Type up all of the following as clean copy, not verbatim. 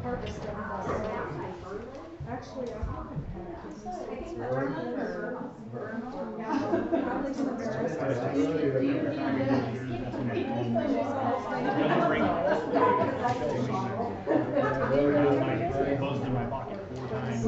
harvesting actually, I haven't had kidney stones probably since Closed in my pocket 4 times.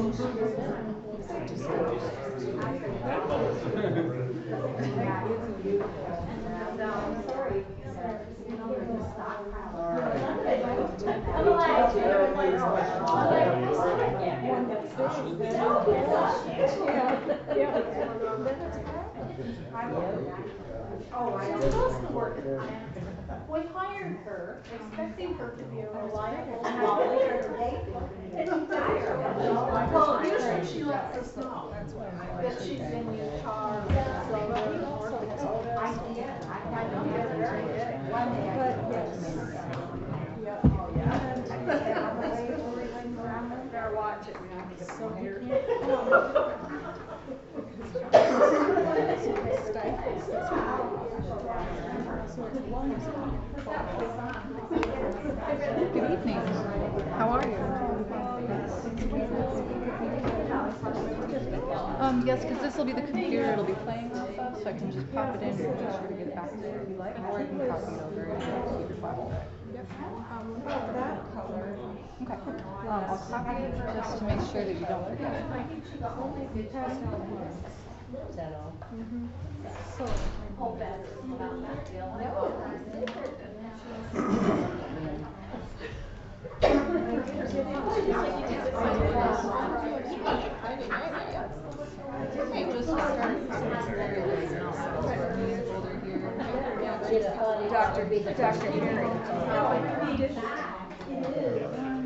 We hired her, expecting her to be a reliable well, usually she lets us know that she's in Utah or Minnesota or North Dakota. I know you're very good. Better watch it. Good evening. How are you? Yes, because this will be the computer it'll be playing off of, so I can just pop it in and make sure to get it back to it if you like, or I can copy it over and keep your file. that color. Okay. I'll copy it just to make sure that you don't forget it. Is that all? So, Okay, just start. Dr. Harry.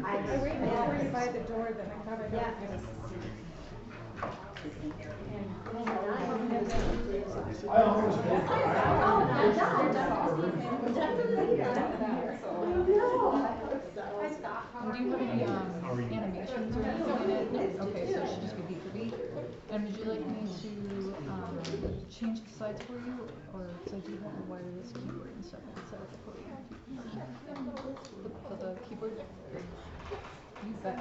I waited for you by the door, then I thought I was gonna. And do you have any animations or anything in it? Okay, so it should just be beat for beat. And would you like me to change the slides for you? Or because I do have a wireless keyboard and stuff I can set up for you. For the keyboard? You bet.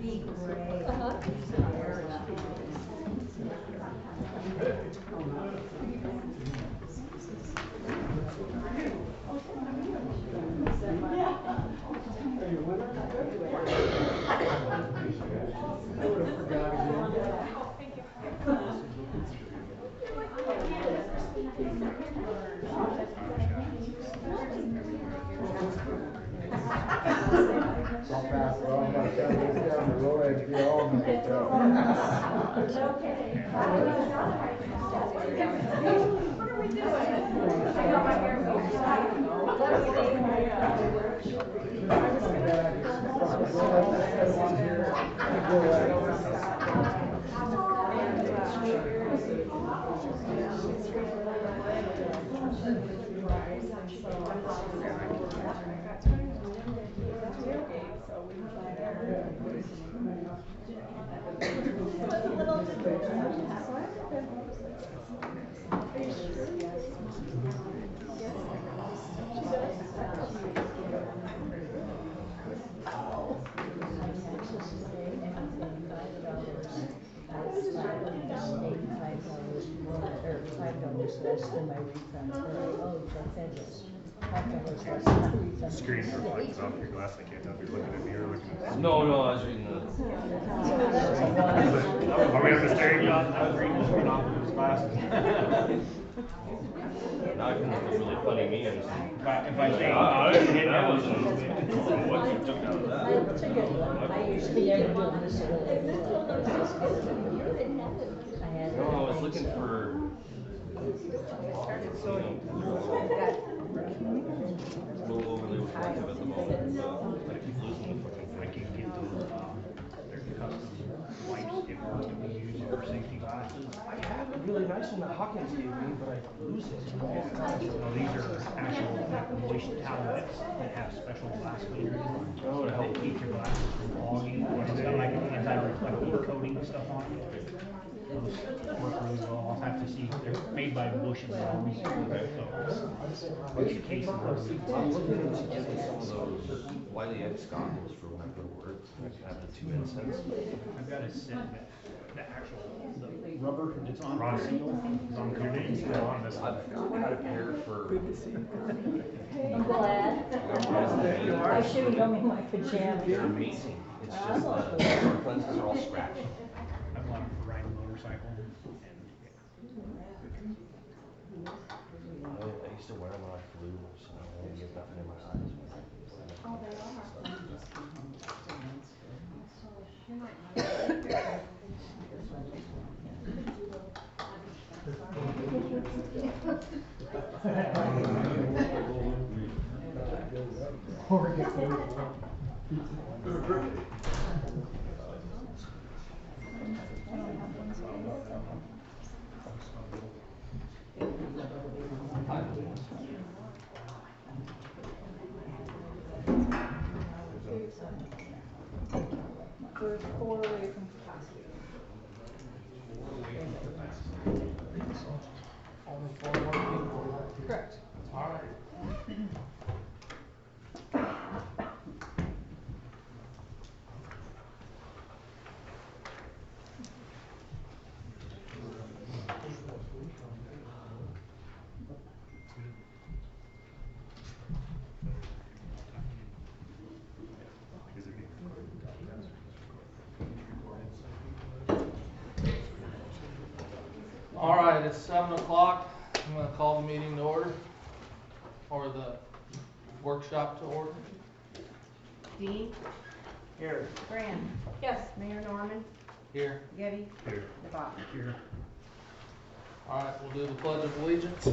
Be great. Less than my refund. Oh, so fabulous. Screen reflects off your glass. I can't tell if you're looking at me or looking at me. No, I was reading the. Are we on the steering wheel? I was reading the screen off of his glasses. Now I can look really funny me and If I say, I didn't hit that. What you took out of that? I usually never do this early. No, I was looking for. A little overly reflective at the moment. I keep losing the fucking, I can't get to their custom wipes. It wants to be used for safety glasses. Really nice one Hawkins gave me, but I lose it. Well, these are actual moist tablets that have special glass cleaners Oh, to that help. keep your glasses from fogging. And it's got like an anti-reflective coating stuff on it. Those work really well. I'll have to see. They're made by Bush and Lawrence. So, which case of those? I'm looking into getting some of those Wiley X goggles for when I go to work. I can have the 2 incense. I've got a set that the actual the rubber that's on the seal is on coating. Still on this one. I've had a pair for. I'm glad. I shouldn't come in my pajamas. They're amazing. It's just the lenses are all scratched. I bought them for riding a motorcycle. And I used to wear them when I flew, so I didn't get nothing in my eyes. Oh, they are. We're 4 away from capacity. Only 4 more people. Correct. Alright. Alright, it's 7 o'clock. I'm gonna call the meeting to order, or the workshop to order. Dean? Here. Fran? Yes. Mayor Norman? Here. Getty? here, DeBock? here. Alright, we'll do the pledge of allegiance.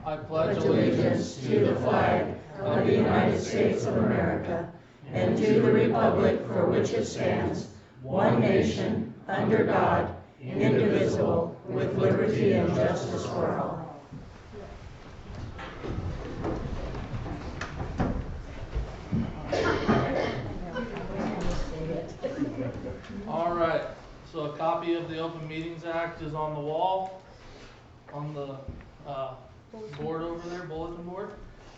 I pledge allegiance to the flag of the United States of America and to the republic for which it stands, one nation, under God, indivisible, with liberty and justice for all. Alright, so a copy of the Open Meetings Act is on the wall, on the board over there, bulletin board.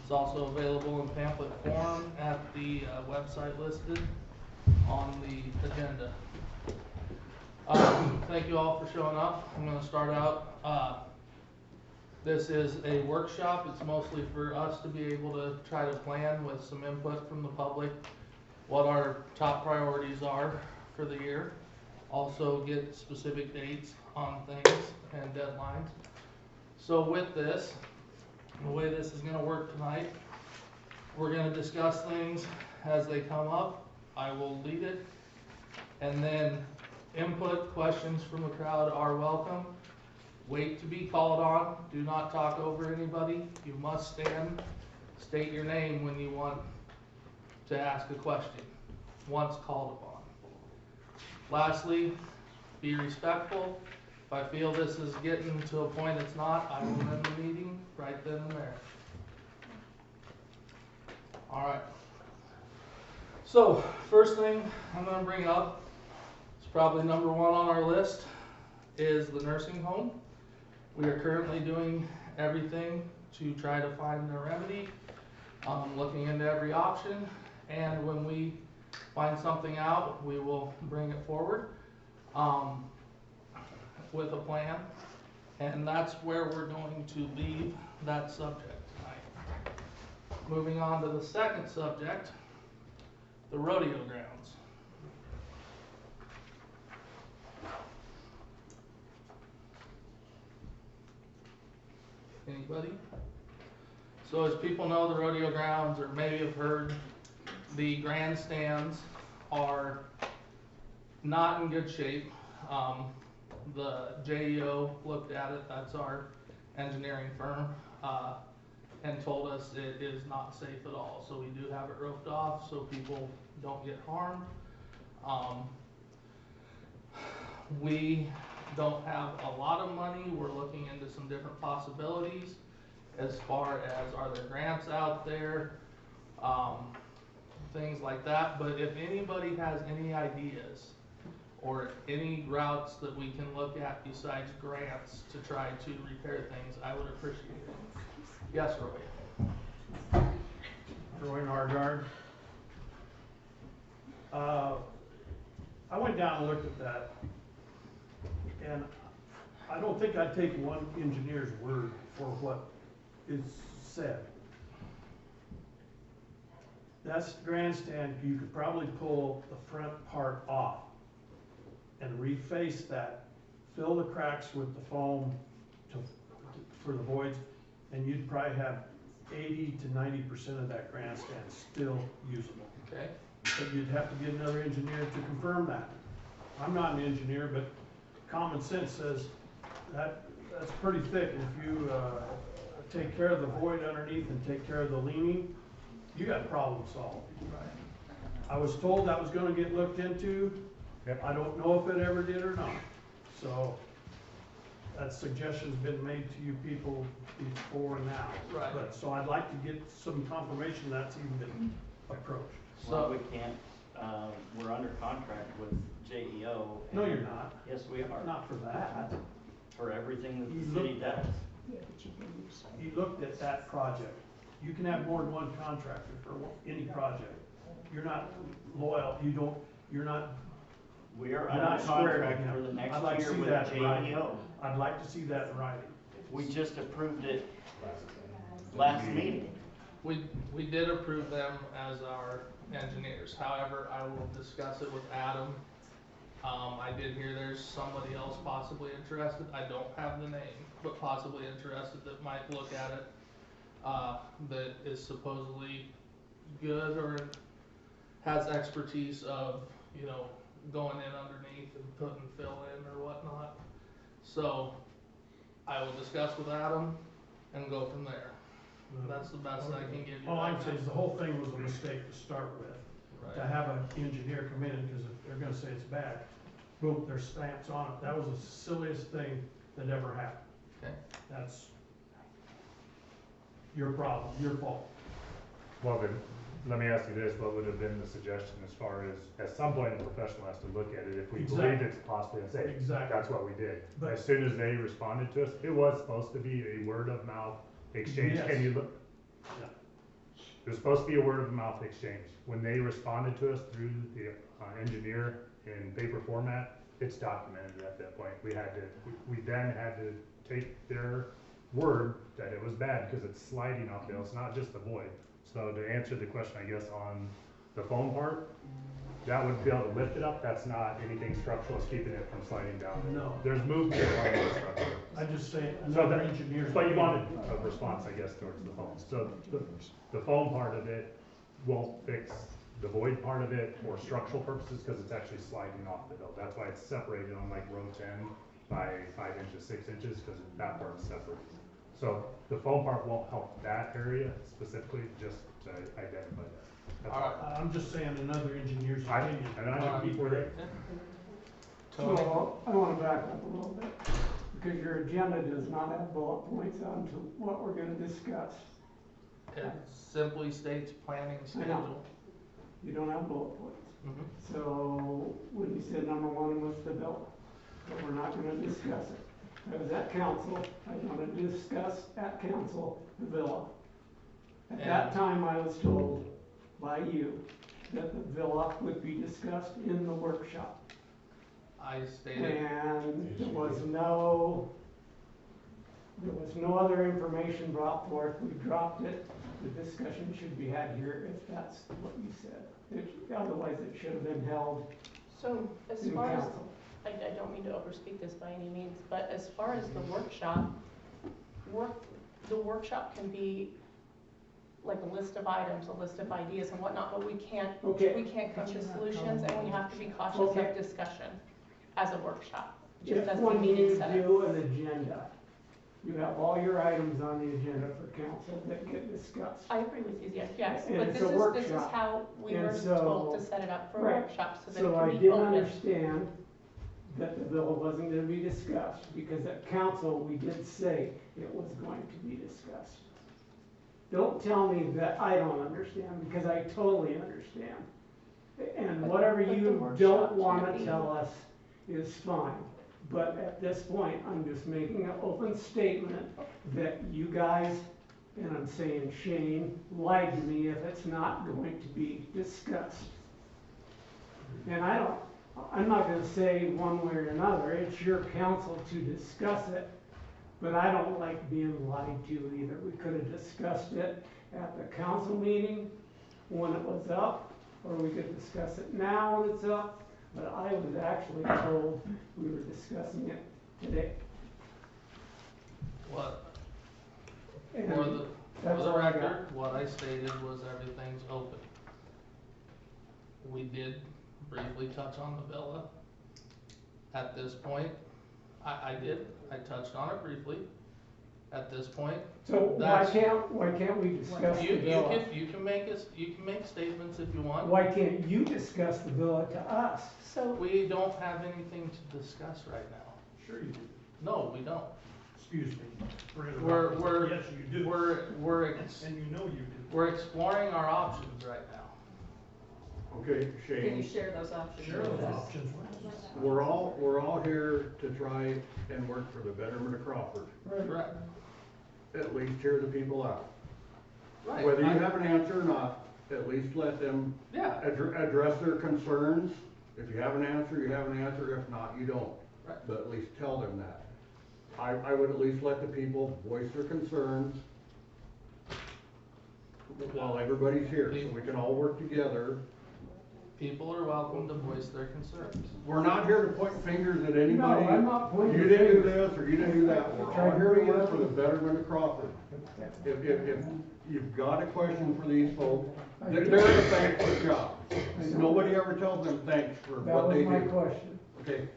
It's also available in pamphlet form at the website listed on the agenda. Thank you all for showing up. I'm going to start out. This is a workshop. It's mostly for us to be able to try to plan with some input from the public what our top priorities are for the year. Also get specific dates on things and deadlines. So with this, the way this is going to work tonight, we're going to discuss things as they come up. I will lead it, and then input questions from the crowd are welcome. Wait to be called on. Do not talk over anybody. You must stand, state your name when you want to ask a question, once called upon. Lastly, be respectful. If I feel this is getting to a point it's not, I will end the meeting right then and there. Alright. So, first thing I'm going to bring up, it's probably number 1 on our list, is the nursing home. We are currently doing everything to try to find a remedy, looking into every option, and when we find something out, we will bring it forward with a plan, and that's where we're going to leave that subject tonight. Moving on to the second subject, the rodeo grounds. Anybody? So as people know, the rodeo grounds, or maybe have heard, the grandstands are not in good shape. The JEO looked at it, that's our engineering firm, and told us it is not safe at all. So we do have it roped off so people don't get harmed. We don't have a lot of money, we're looking into some different possibilities as far as are there grants out there, things like that, but if anybody has any ideas or any routes that we can look at besides grants to try to repair things, I would appreciate it. Yes, Roy? Roy Nargard. I went down and looked at that, and I don't think I'd take one engineer's word for what is said. That's grandstand, you could probably pull the front part off and reface that, fill the cracks with the foam for the voids, and you'd probably have 80 to 90% of that grandstand still usable. Okay. But you'd have to get another engineer to confirm that. I'm not an engineer, but common sense says that's pretty thick. If you take care of the void underneath and take care of the leaning, you got problem solved. I was told that was gonna get looked into. Yep. I don't know if it ever did or not. So that suggestion's been made to you people before now. Right. But, so I'd like to get some confirmation that's even been approached. Well, we can't, we're under contract with JEO. No, you're not. Yes, we are, Not for that. for everything that You the city looked does. Yeah, but you didn't use some. He looked at that project. You can have more than one contractor for any project. You're not loyal, you're not, We are you're under not square with contract for the him. next I'd like to year see with that in writing. JEO. I'd like to see that in writing. We just approved it last meeting. We did approve them as our engineers, however, I will discuss it with Adam. I did hear there's somebody else possibly interested, I don't have the name, but possibly interested that might look at it, that is supposedly good or has expertise of, you know, going in underneath and putting fill in or whatnot. So, I will discuss with Adam and go from there. That's the best I can give you. All I'm right saying now. is the whole thing was a mistake to start with. To Right. have an engineer come in, because if they're gonna say it's bad, boom, there's stamps on it. That was the silliest thing that ever happened. Okay. That's your problem, your fault. Well, then, let me ask you this, what would have been the suggestion as far as, at some point, the professional has to look at it, if we believe Exactly. it's possibly unsafe. Exactly. That's what we did. But- As soon as they responded to us, it was supposed to be a word of mouth exchange, Yes. can you look? Yeah. It was supposed to be a word of mouth exchange. When they responded to us through the engineer in paper format, it's documented at that point. We then had to take their word that it was bad, because it's sliding off there, it's not just the void. So to answer the question, I guess, on the foam part, that would be able to lift it up, that's not anything structural, it's keeping it from sliding down. No. There's movement on the structure. I just say So another that, engineer. but you wanted a response, I guess, towards the foam. So the foam part of it won't fix the void part of it for structural purposes, because it's actually sliding off the bill. That's why it's separated on like row 10 by 5 inches, 6 inches, because that part's separate. So the foam part won't help that area specifically, just to identify that. That's all. I'm just saying another engineer's I- opinion. and I would be before great. Tony? So I want to back up a little bit, because your agenda does not have bullet points on to what we're gonna discuss. It simply states planning schedule. You don't have bullet points. Mhm. So when you said number one was the bill, but we're not gonna discuss it. I was at council, I want to discuss at council the villa. At that time, I was told by you that the villa would be discussed in the workshop. I stated, And there was no other information brought forth, we dropped it. The discussion should be had here if that's what you said. Otherwise, it should have been held So as in far as, council. I don't mean to overspeak this by any means, but as far as the workshop, the workshop can be like a list of items, a list of ideas and whatnot, but we can't come to solutions, and we have to be cautious Okay. of discussion as a workshop, just If as the when you meeting setup. do an agenda, you have all your items on the agenda for council that get discussed. I agree with you, yes, And but it's this a is workshop. how we And were so- told to set it up for a Right. workshop, so that So it I can be didn't open. understand that the bill wasn't gonna be discussed, because at council, we did say it was going to be discussed. Don't tell me that I don't understand, because I totally understand. And whatever But the you workshop don't can't wanna be- tell us is fine. But at this point, I'm just making an open statement that you guys, and I'm saying Shane, lied to me if it's not going to be discussed. And I'm not gonna say one way or another, it's your council to discuss it, but I don't like being lied to either. We could have discussed it at the council meeting when it was up, or we could discuss it now when it's up, but I was actually told we were discussing it today. What, And for the that's all I got. record, what I stated was everything's open. We did briefly touch on the villa. At this point, I touched on it briefly. At this point, So why that's- can't we discuss the you villa? can make statements if you want. Why can't you discuss the villa to us? So, We don't have anything to discuss right now. Sure you do. No, we don't. Excuse me for We're, interrupting. we're, Yes, you do. And you know you do. we're exploring our options right now. Okay, Can you Shane, share those options? Share with those us? options with us. we're all here to try and work for the betterment of Crawford. Correct. At least hear the people out. Right. Whether you have an answer or not, at least let them Yeah, address their concerns. If you have an answer, you have an answer. If not, you don't. Right. But at least tell them that. I would at least let the people voice their concerns while everybody's here, so we can all work together. people are welcome to voice their concerns. We're not here to point fingers at No, anybody. I'm not pointing You didn't do fingers. this, or you didn't do that. We're all here to work for the betterment of Crawford. If you've got a question for these folks, they're a thankless job. Nobody ever tells them thanks for That what was they my do. question. Okay,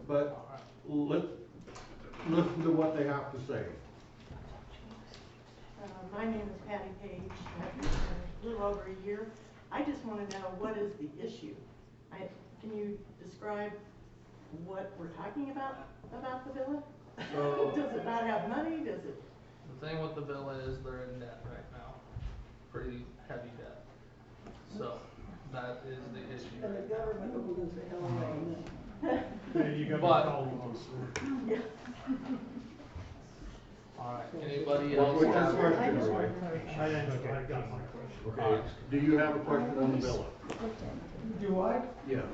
but let's listen to what they have to say. My name is Patty Page. I've been here a little over a year. I just want to know, what is the issue? Can you describe what we're talking about the villa? So- Does it not have money? Does it? The thing with the villa is they're in debt right now, pretty heavy debt. So, that is the issue. And the government will lose the hell out of it. Hey, you got But- me calling on, sir. Alright, anybody What's else your have? question, Roy? I got my question. Okay, do you have a question on the villa? Do I? Yes.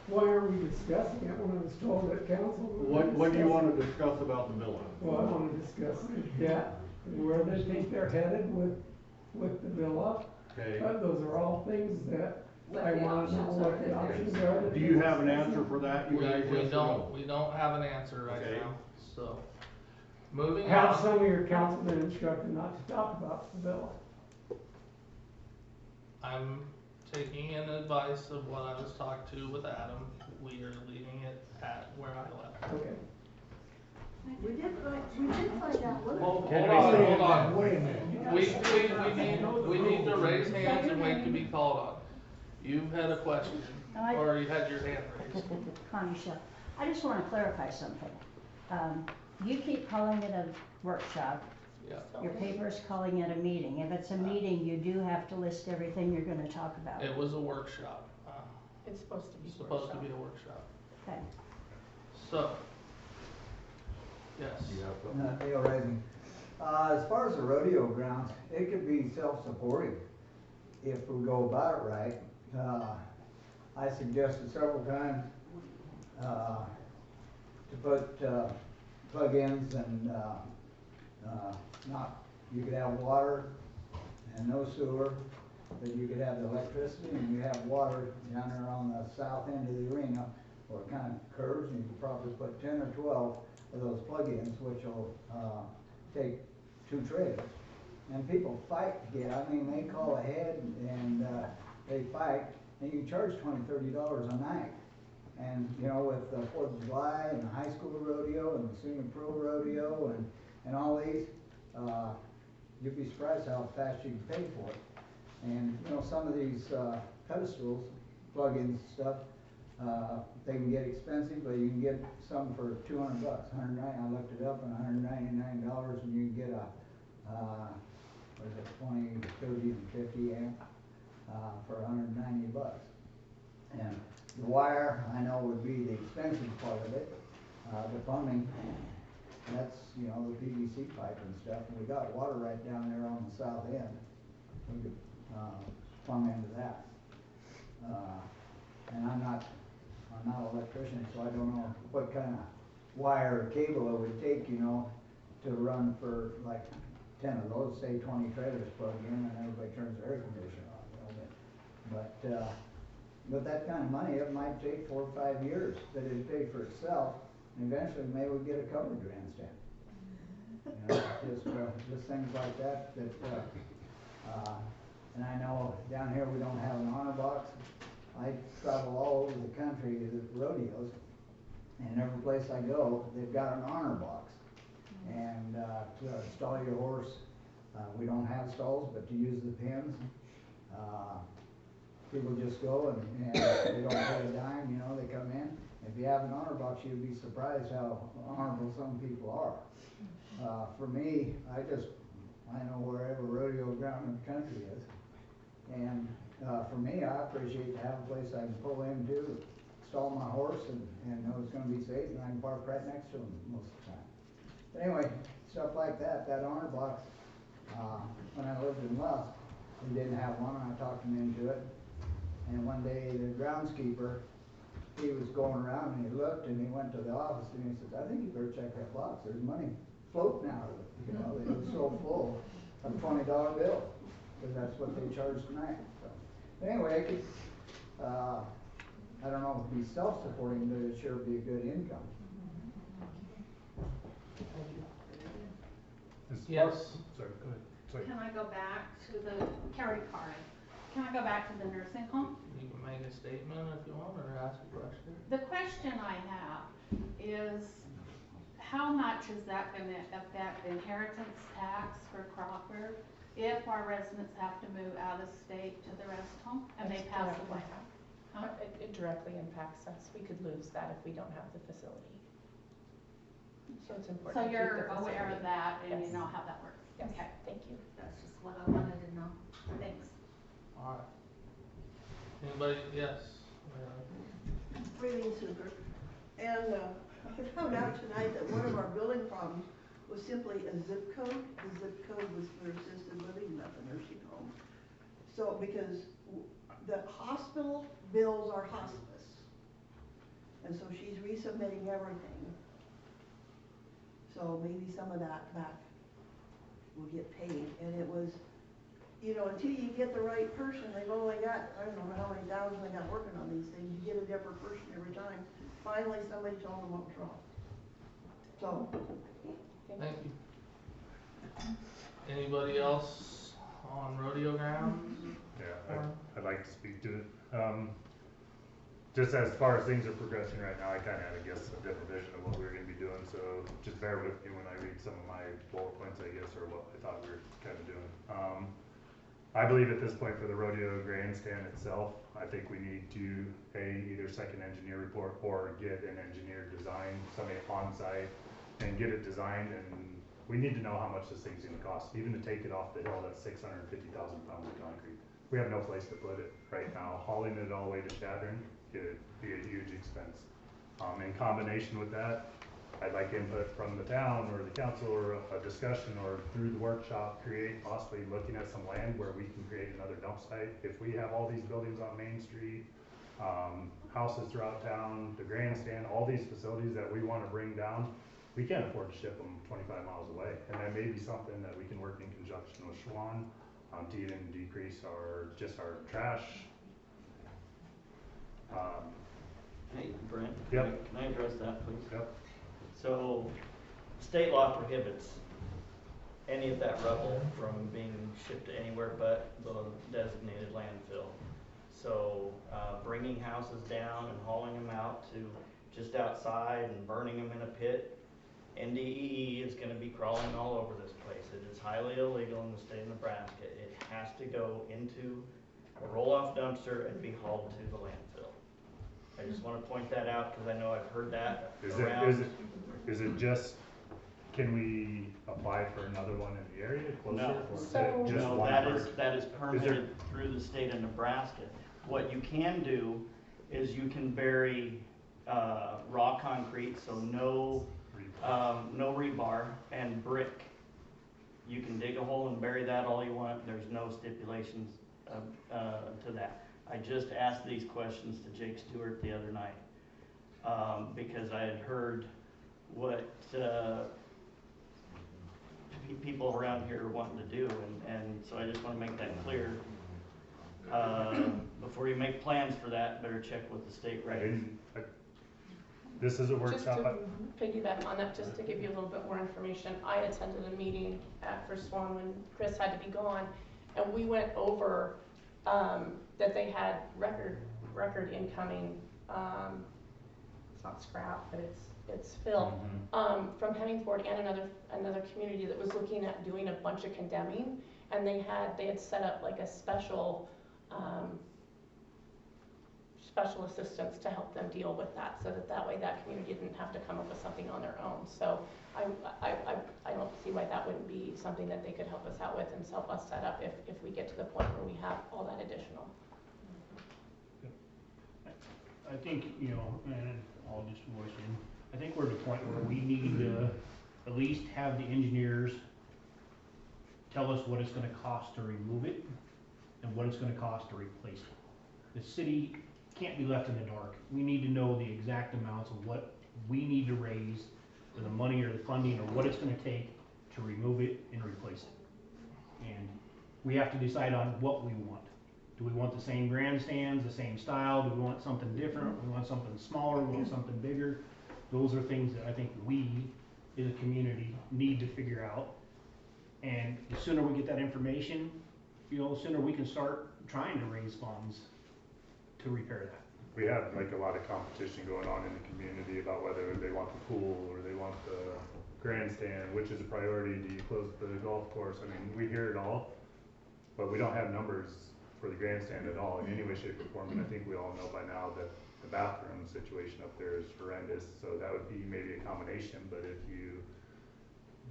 Why are we discussing it when I was told at council? What do you want to discuss about the villa? Well, I want to discuss the debt, and where they think they're headed with the villa. Okay, Those are all things that I want to know what the options are. do you have an answer for that, you guys? We Yes or no? we don't have an answer right Okay. now, so. Moving Have on, some of your councilmen instructed not to talk about the villa. I'm taking in advice of what I was talked to with Adam. We are leaving it at where I left. Okay. We did find out what. Hold on. Wait a minute. We need to raise hands and wait to be called on. You've had a question, or you had your hand raised. Connie Shuff. I just want to clarify something. You keep calling it a workshop. Yeah. Your paper's calling it a meeting. If it's a meeting, you do have to list everything you're going to talk about. It was a workshop. it's supposed to be It's supposed to workshop. be a workshop. Okay. So, yes. You have something? Dale Rising. As far as the rodeo grounds, it could be self-supporting if we go about it right. I suggested several times to put plug-ins and you could have water and no sewer, but you could have the electricity and you have water down there on the south end of the arena where it kind of curves, and you could probably put 10 or 12 of those plug-ins, which will take 2 trailers. And people fight to get, I mean, they call ahead and they fight, and you charge $20, $30 a night. And, you know, with the 4th of July and the high school rodeo and the senior pro rodeo and all these, you'd be surprised how fast you can pay for it. And, you know, some of these pedestals, plug-ins and stuff, They can get expensive, but you can get some for $200, I looked it up, and $199, and you can get a, what is it, 20, 30, and 50 amp, for $190. And the wire, I know would be the expensive part of it, the plumbing, that's, you know, the PVC pipe and stuff, and we got water right down there on the south end. We could, plumb into that. And I'm not an electrician, so I don't know what kind of wire or cable it would take, you know, to run for like 10 of those, say 20 trailers plugged in, and everybody turns their air conditioner on, you know, but that kind of money, it might take 4 or 5 years, that it'd pay for itself, and eventually maybe we'll get a covered grandstand. You know, just things like that, and I know down here we don't have an honor box. I travel all over the country to the rodeos, and every place I go, they've got an honor box. And to stall your horse, we don't have stalls, but to use the pins, people just go and they don't pay a dime, you know, they come in. If you have an honor box, you'd be surprised how honorable some people are. For me, I know wherever rodeo ground in the country is. And for me, I appreciate to have a place I can pull into, stall my horse, and know it's going to be safe, and I can park right next to them most of the time. But anyway, stuff like that honor box, when I lived in Lusk, we didn't have one, and I talked them into it. And one day, the groundskeeper, he was going around, and he looked, and he went to the office, and he said, I think you better check that box. There's money floating out of it. You know, it was so full of $20 bill, because that's what they charge tonight. So, anyway, it could, I don't know if it'd be self-supporting, but it sure be a good income. Yes. Sorry, go ahead. Sorry. Can I go back to the Carrie card? Can I go back to the nursing home? You can make a statement if you want, or ask a question. The question I have is, how much is that gonna affect inheritance tax for Crawford if our residents have to move out of state to the rest home and they pass away? Huh? It directly impacts us. We could lose that if we don't have the facility. So it's important. So to keep you're the aware facility. of that and Yes. you know how that works? Yes. Okay. Thank you. That's just what I wanted to know. Thanks. Alright. Anybody, yes? Raylene Super. And I found out tonight that one of our building problems was simply a zip code. The zip code was for assisted living, not the nursing home. So, because the hospital bills are hospice. And so she's resubmitting everything. So maybe some of that back will get paid. And it was, you know, until you get the right person, they've only got, I don't know how many thousand they got working on these things. You get a different person every time. Finally, somebody told them what was wrong. So. Thank you. Anybody else on rodeo grounds? Yeah, I'd like to speak to it. Just as far as things are progressing right now, I kind of had, I guess, a different vision of what we were going to be doing, so just bear with me when I read some of my bullet points, I guess, or what I thought we were kind of doing. I believe at this point for the rodeo grandstand itself, I think we need to either second engineer report or get an engineer design, somebody on site, and get it designed, and we need to know how much this thing's gonna cost. Even to take it off the hill, that's 650,000 pounds of concrete. We have no place to put it right now. Hauling it all the way to Chadron, it'd be a huge expense. In combination with that, I'd like input from the town or the council or a discussion or through the workshop, possibly looking at some land where we can create another dump site. If we have all these buildings on Main Street, houses throughout town, the grandstand, all these facilities that we wanna bring down, we can't afford to ship them 25 miles away. And that may be something that we can work in conjunction with Schwan to even decrease our trash. Hey, Brent? Yep. Can I address that, please? Yep. So, state law prohibits any of that rubble from being shipped to anywhere but the designated landfill. So, bringing houses down and hauling them out to just outside and burning them in a pit, NDEE is gonna be crawling all over this place. It is highly illegal in the state of Nebraska. It has to go into a roll-off dumpster and be hauled to the landfill. I just wanna point that out, cause I know I've heard that Is around. it just, can we apply for another one in the area closer? No. Or is So- it just No, one that per- is permitted through the state of Nebraska. What you can do is you can bury, raw concrete, so no rebar, and brick. You can dig a hole and bury that all you want, there's no stipulations, to that. I just asked these questions to Jake Stewart the other night, because I had heard what, people around here are wanting to do, and so I just wanna make that clear. Before you make plans for that, better check with the state regs. This is a Just to workshop. piggyback on that, just to give you a little bit more information, I attended a meeting at First Swan when Chris had to be gone, and we went over, that they had record incoming, it's not scrap, but it's fill, from Hemingford and another community that was looking at doing a bunch of condemning, and they had set up like a special assistance to help them deal with that, so that way that community didn't have to come up with something on their own. So I don't see why that wouldn't be something that they could help us out with and help us set up if we get to the point where we have all that additional. I think, you know, and I'll just voice in, I think we're at a point where we need to at least have the engineers tell us what it's gonna cost to remove it and what it's gonna cost to replace it. The city can't be left in the dark. We need to know the exact amounts of what we need to raise for the money or the funding or what it's gonna take to remove it and replace it. And we have to decide on what we want. Do we want the same grandstands, the same style? Do we want something different? Do we want something smaller? Do we want something bigger? Those are things that I think we, as a community, need to figure out. And the sooner we get that information, you know, the sooner we can start trying to raise funds to repair that. We have like a lot of competition going on in the community about whether they want the pool or they want the grandstand, which is a priority. Do you close the golf course? I mean, we hear it all, but we don't have numbers for the grandstand at all in any way, shape, or form. And I think we all know by now that the bathroom situation up there is horrendous. So that would be maybe a combination, but if you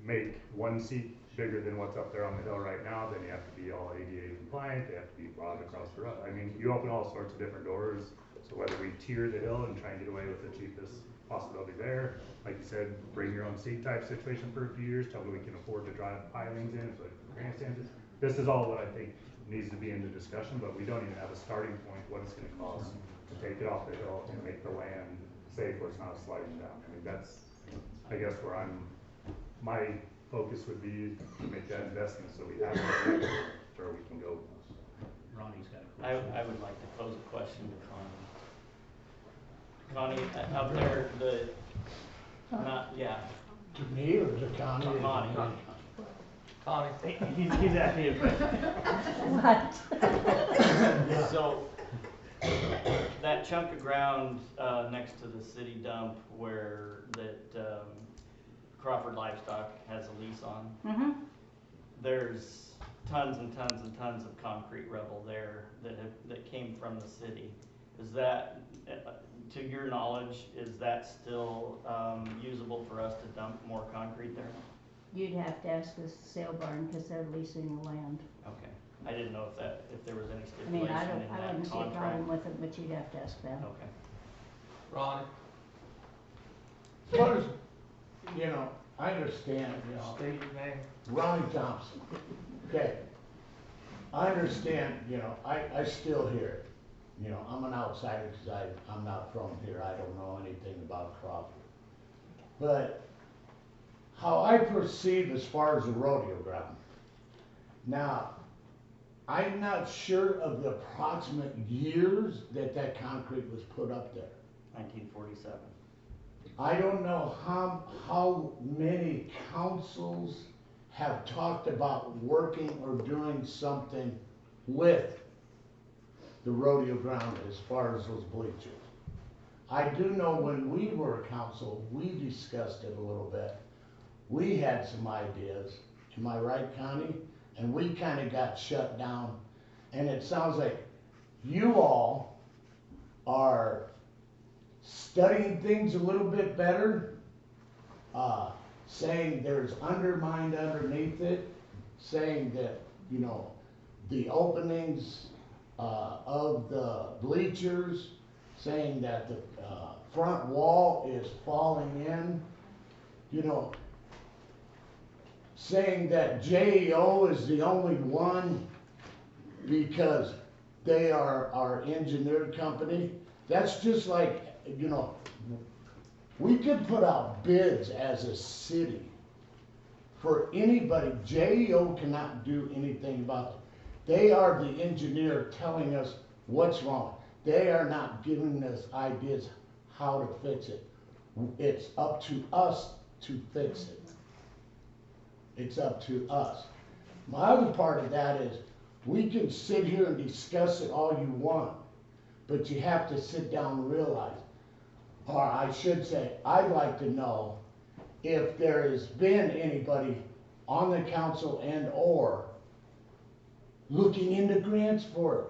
make one seat bigger than what's up there on the hill right now, then you have to be all ADA compliant, they have to be brought across the road. I mean, you open all sorts of different doors, so whether we tier the hill and try and get away with the cheapest possibility there, like you said, bring your own seat type situation for a few years, till we can afford to drive pilings in, so like grandstands. This is all what I think needs to be in the discussion, but we don't even have a starting point, what it's gonna cost to take it off the hill and make the land safe where it's not sliding down. I mean, that's, I guess, where my focus would be to make that investment so we have it where we can go. Ronnie's got a question. I would like to pose a question to Connie. Connie, out there, To me or to Connie? Connie. Connie. He's asking a question. What? So, that chunk of ground, next to the city dump where Crawford Livestock has a lease on, Mm-hmm. there's tons and tons and tons of concrete rubble there that came from the city. Is that, to your knowledge, is that still, usable for us to dump more concrete there? You'd have to ask the sale barn because they're leasing the land. Okay, I didn't know if there was any I mean, stipulation in I that wouldn't see a contract. problem with it, but you'd have to ask them. Okay. Ronnie. As far as, you know, I understand, you know. State your name. Ronnie Thompson. Okay. I understand, you know, I still hear it. You know, I'm an outsider because I'm not from here. I don't know anything about Crawford. But how I perceive as far as the rodeo ground. Now, I'm not sure of the approximate years that concrete was put up there. 1947. I don't know how many councils have talked about working or doing something with the rodeo ground as far as those bleachers. I do know when we were a council, we discussed it a little bit. We had some ideas, am I right, Connie? And we kind of got shut down. And it sounds like you all are studying things a little bit better, saying there's undermined underneath it, saying that, you know, the openings of the bleachers, saying that the front wall is falling in, you know, saying that JEO is the only one because they are our engineered company. That's just like, you know, we could put out bids as a city for anybody. JEO cannot do anything about it. They are the engineer telling us what's wrong. They are not giving us ideas how to fix it. It's up to us to fix it. It's up to us. My other part of that is, we can sit here and discuss it all you want, but you have to sit down and realize, or I should say, I'd like to know if there has been anybody on the council and or looking into grants for it.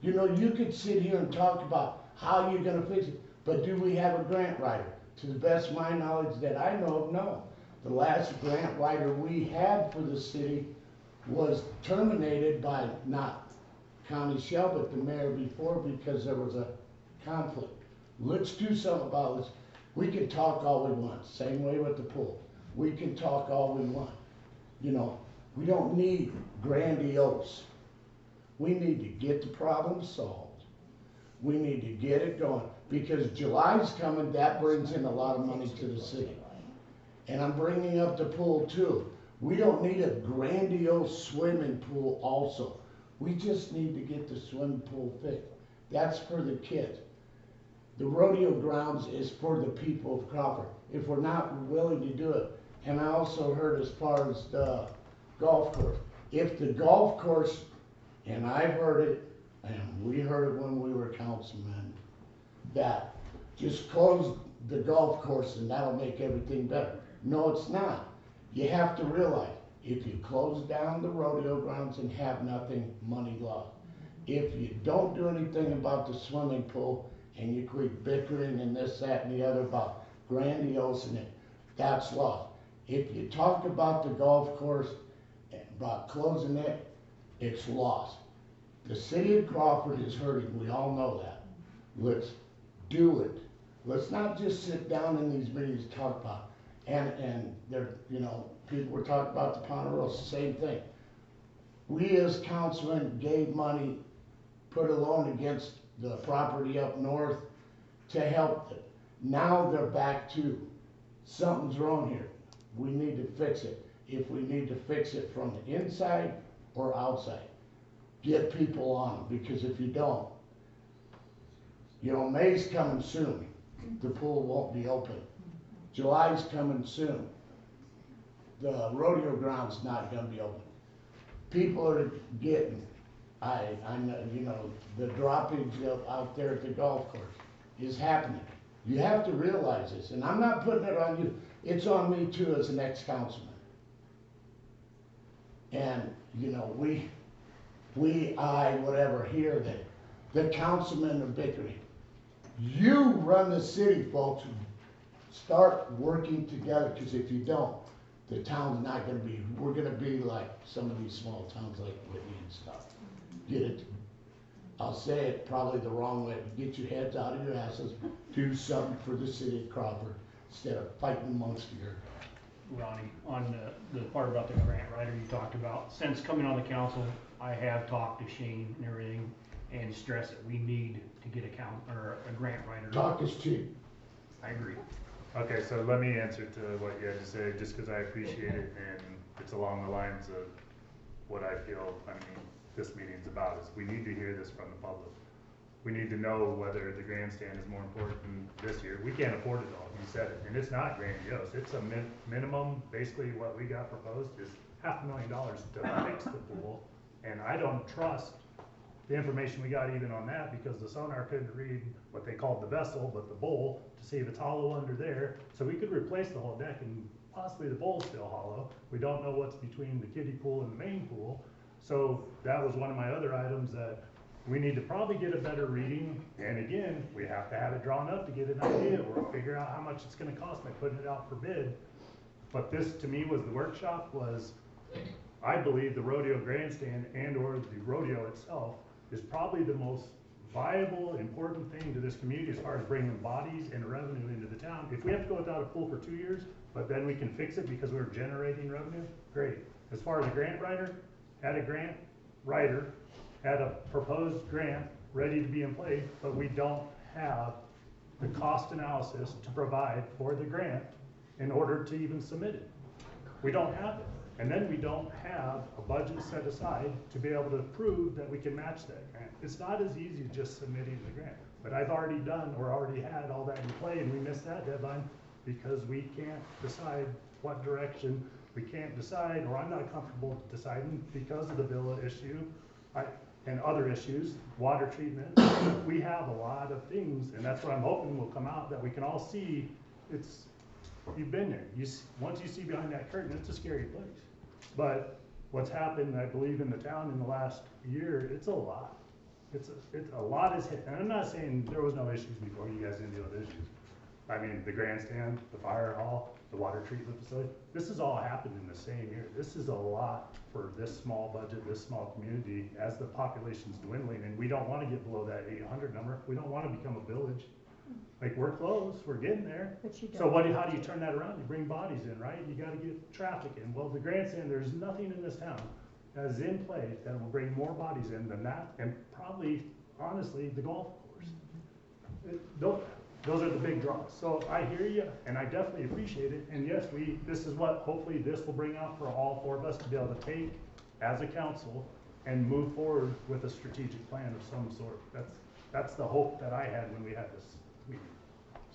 You know, you could sit here and talk about how you're gonna fix it, but do we have a grant writer? To the best of my knowledge that I know of, no. The last grant writer we had for the city was terminated by not Connie Shell, but the mayor before, because there was a conflict. Let's do something about this. We can talk all we want, same way with the pool. We can talk all we want. You know, we don't need grandiose. We need to get the problem solved. We need to get it going, because July's coming, that brings in a lot of money to the city. And I'm bringing up the pool too. We don't need a grandiose swimming pool also. We just need to get the swimming pool fixed. That's for the kids. The rodeo grounds is for the people of Crawford. If we're not willing to do it, and I also heard as far as the golf course, if the golf course, and I've heard it, and we heard it when we were councilmen, that just close the golf course and that'll make everything better. No, it's not. You have to realize, if you close down the rodeo grounds and have nothing, money lost. If you don't do anything about the swimming pool and you quit bickering and this, that, and the other about grandiose and it, that's lost. If you talk about the golf course, about closing it, it's lost. The city of Crawford is hurting, we all know that. Let's do it. Let's not just sit down in these meetings and talk about it. And there, you know, people were talking about the Ponderosa, same thing. We as councilmen gave money, put a loan against the property up north to help them. Now they're back to, something's wrong here. We need to fix it. If we need to fix it from the inside or outside, get people on them, because if you don't, you know, May's coming soon. The pool won't be open. July's coming soon. The rodeo ground's not gonna be open. People are getting, I know, you know, the droppings out there at the golf course is happening. You have to realize this, and I'm not putting it on you. It's on me too as an ex-councilman. And, you know, whatever, hear that the councilmen are bickering. You run the city, folks. Start working together, because if you don't, the town's not gonna be, we're gonna be like some of these small towns like Whitney and stuff. Get it? I'll say it probably the wrong way. Get your heads out of your asses. Do something for the city of Crawford instead of fighting amongst your. Ronnie, on the part about the grant writer you talked about, since coming on the council, I have talked to Shane and everything, and stressed that we need to get a grant writer. Talk is cheap. I agree. Okay, so let me answer to what you had to say, just because I appreciate it, and it's along the lines of what I feel, this meeting's about, is we need to hear this from the public. We need to know whether the grandstand is more important this year. We can't afford it all, you said it, and it's not grandiose. It's a minimum, basically what we got proposed is $500,000 to fix the pool, and I don't trust the information we got even on that, because the sonar couldn't read what they called the vessel, but the bowl, to see if it's hollow under there. So we could replace the whole deck and possibly the bowl's still hollow. We don't know what's between the kiddie pool and the main pool. So that was one of my other items that We need to probably get a better reading, and again, we have to have it drawn up to get an idea, or figure out how much it's gonna cost by putting it out for bid. But this, to me, was the workshop, was, I believe the rodeo grandstand and or the rodeo itself is probably the most viable, important thing to this community as far as bringing bodies and revenue into the town. If we have to go without a pool for 2 years, but then we can fix it because we're generating revenue, great. As far as a grant writer, had a grant writer, had a proposed grant ready to be in play, but we don't have the cost analysis to provide for the grant in order to even submit it. We don't have it. And then we don't have a budget set aside to be able to prove that we can match that grant. It's not as easy as just submitting the grant. But I've already done, or already had all that in play, and we missed that deadline because we can't decide what direction. We can't decide, or I'm not comfortable deciding because of the bill issue and other issues, water treatment. We have a lot of things, and that's what I'm hoping will come out, that we can all see. You've been there. Once you see behind that curtain, it's a scary place. But what's happened, I believe, in the town in the last year, it's a lot. It's a lot is hit. And I'm not saying there was no issues before, you guys didn't deal with issues. I mean, the grandstand, the fire hall, the water treatment facility, this has all happened in the same year. This is a lot for this small budget, this small community, as the population's dwindling, and we don't wanna get below that 800 number. We don't wanna become a village. Like, we're close, we're getting there. But you So don't. how do you turn that around? You bring bodies in, right? You gotta get traffic in. Well, the grandstand, there's nothing in this town that is in play that will bring more bodies in than that, and probably, honestly, the golf course. Those are the big draws. So I hear you, and I definitely appreciate it. And yes, this is what hopefully this will bring out for all 4 of us to be able to take as a council and move forward with a strategic plan of some sort. That's the hope that I had when we had this meeting.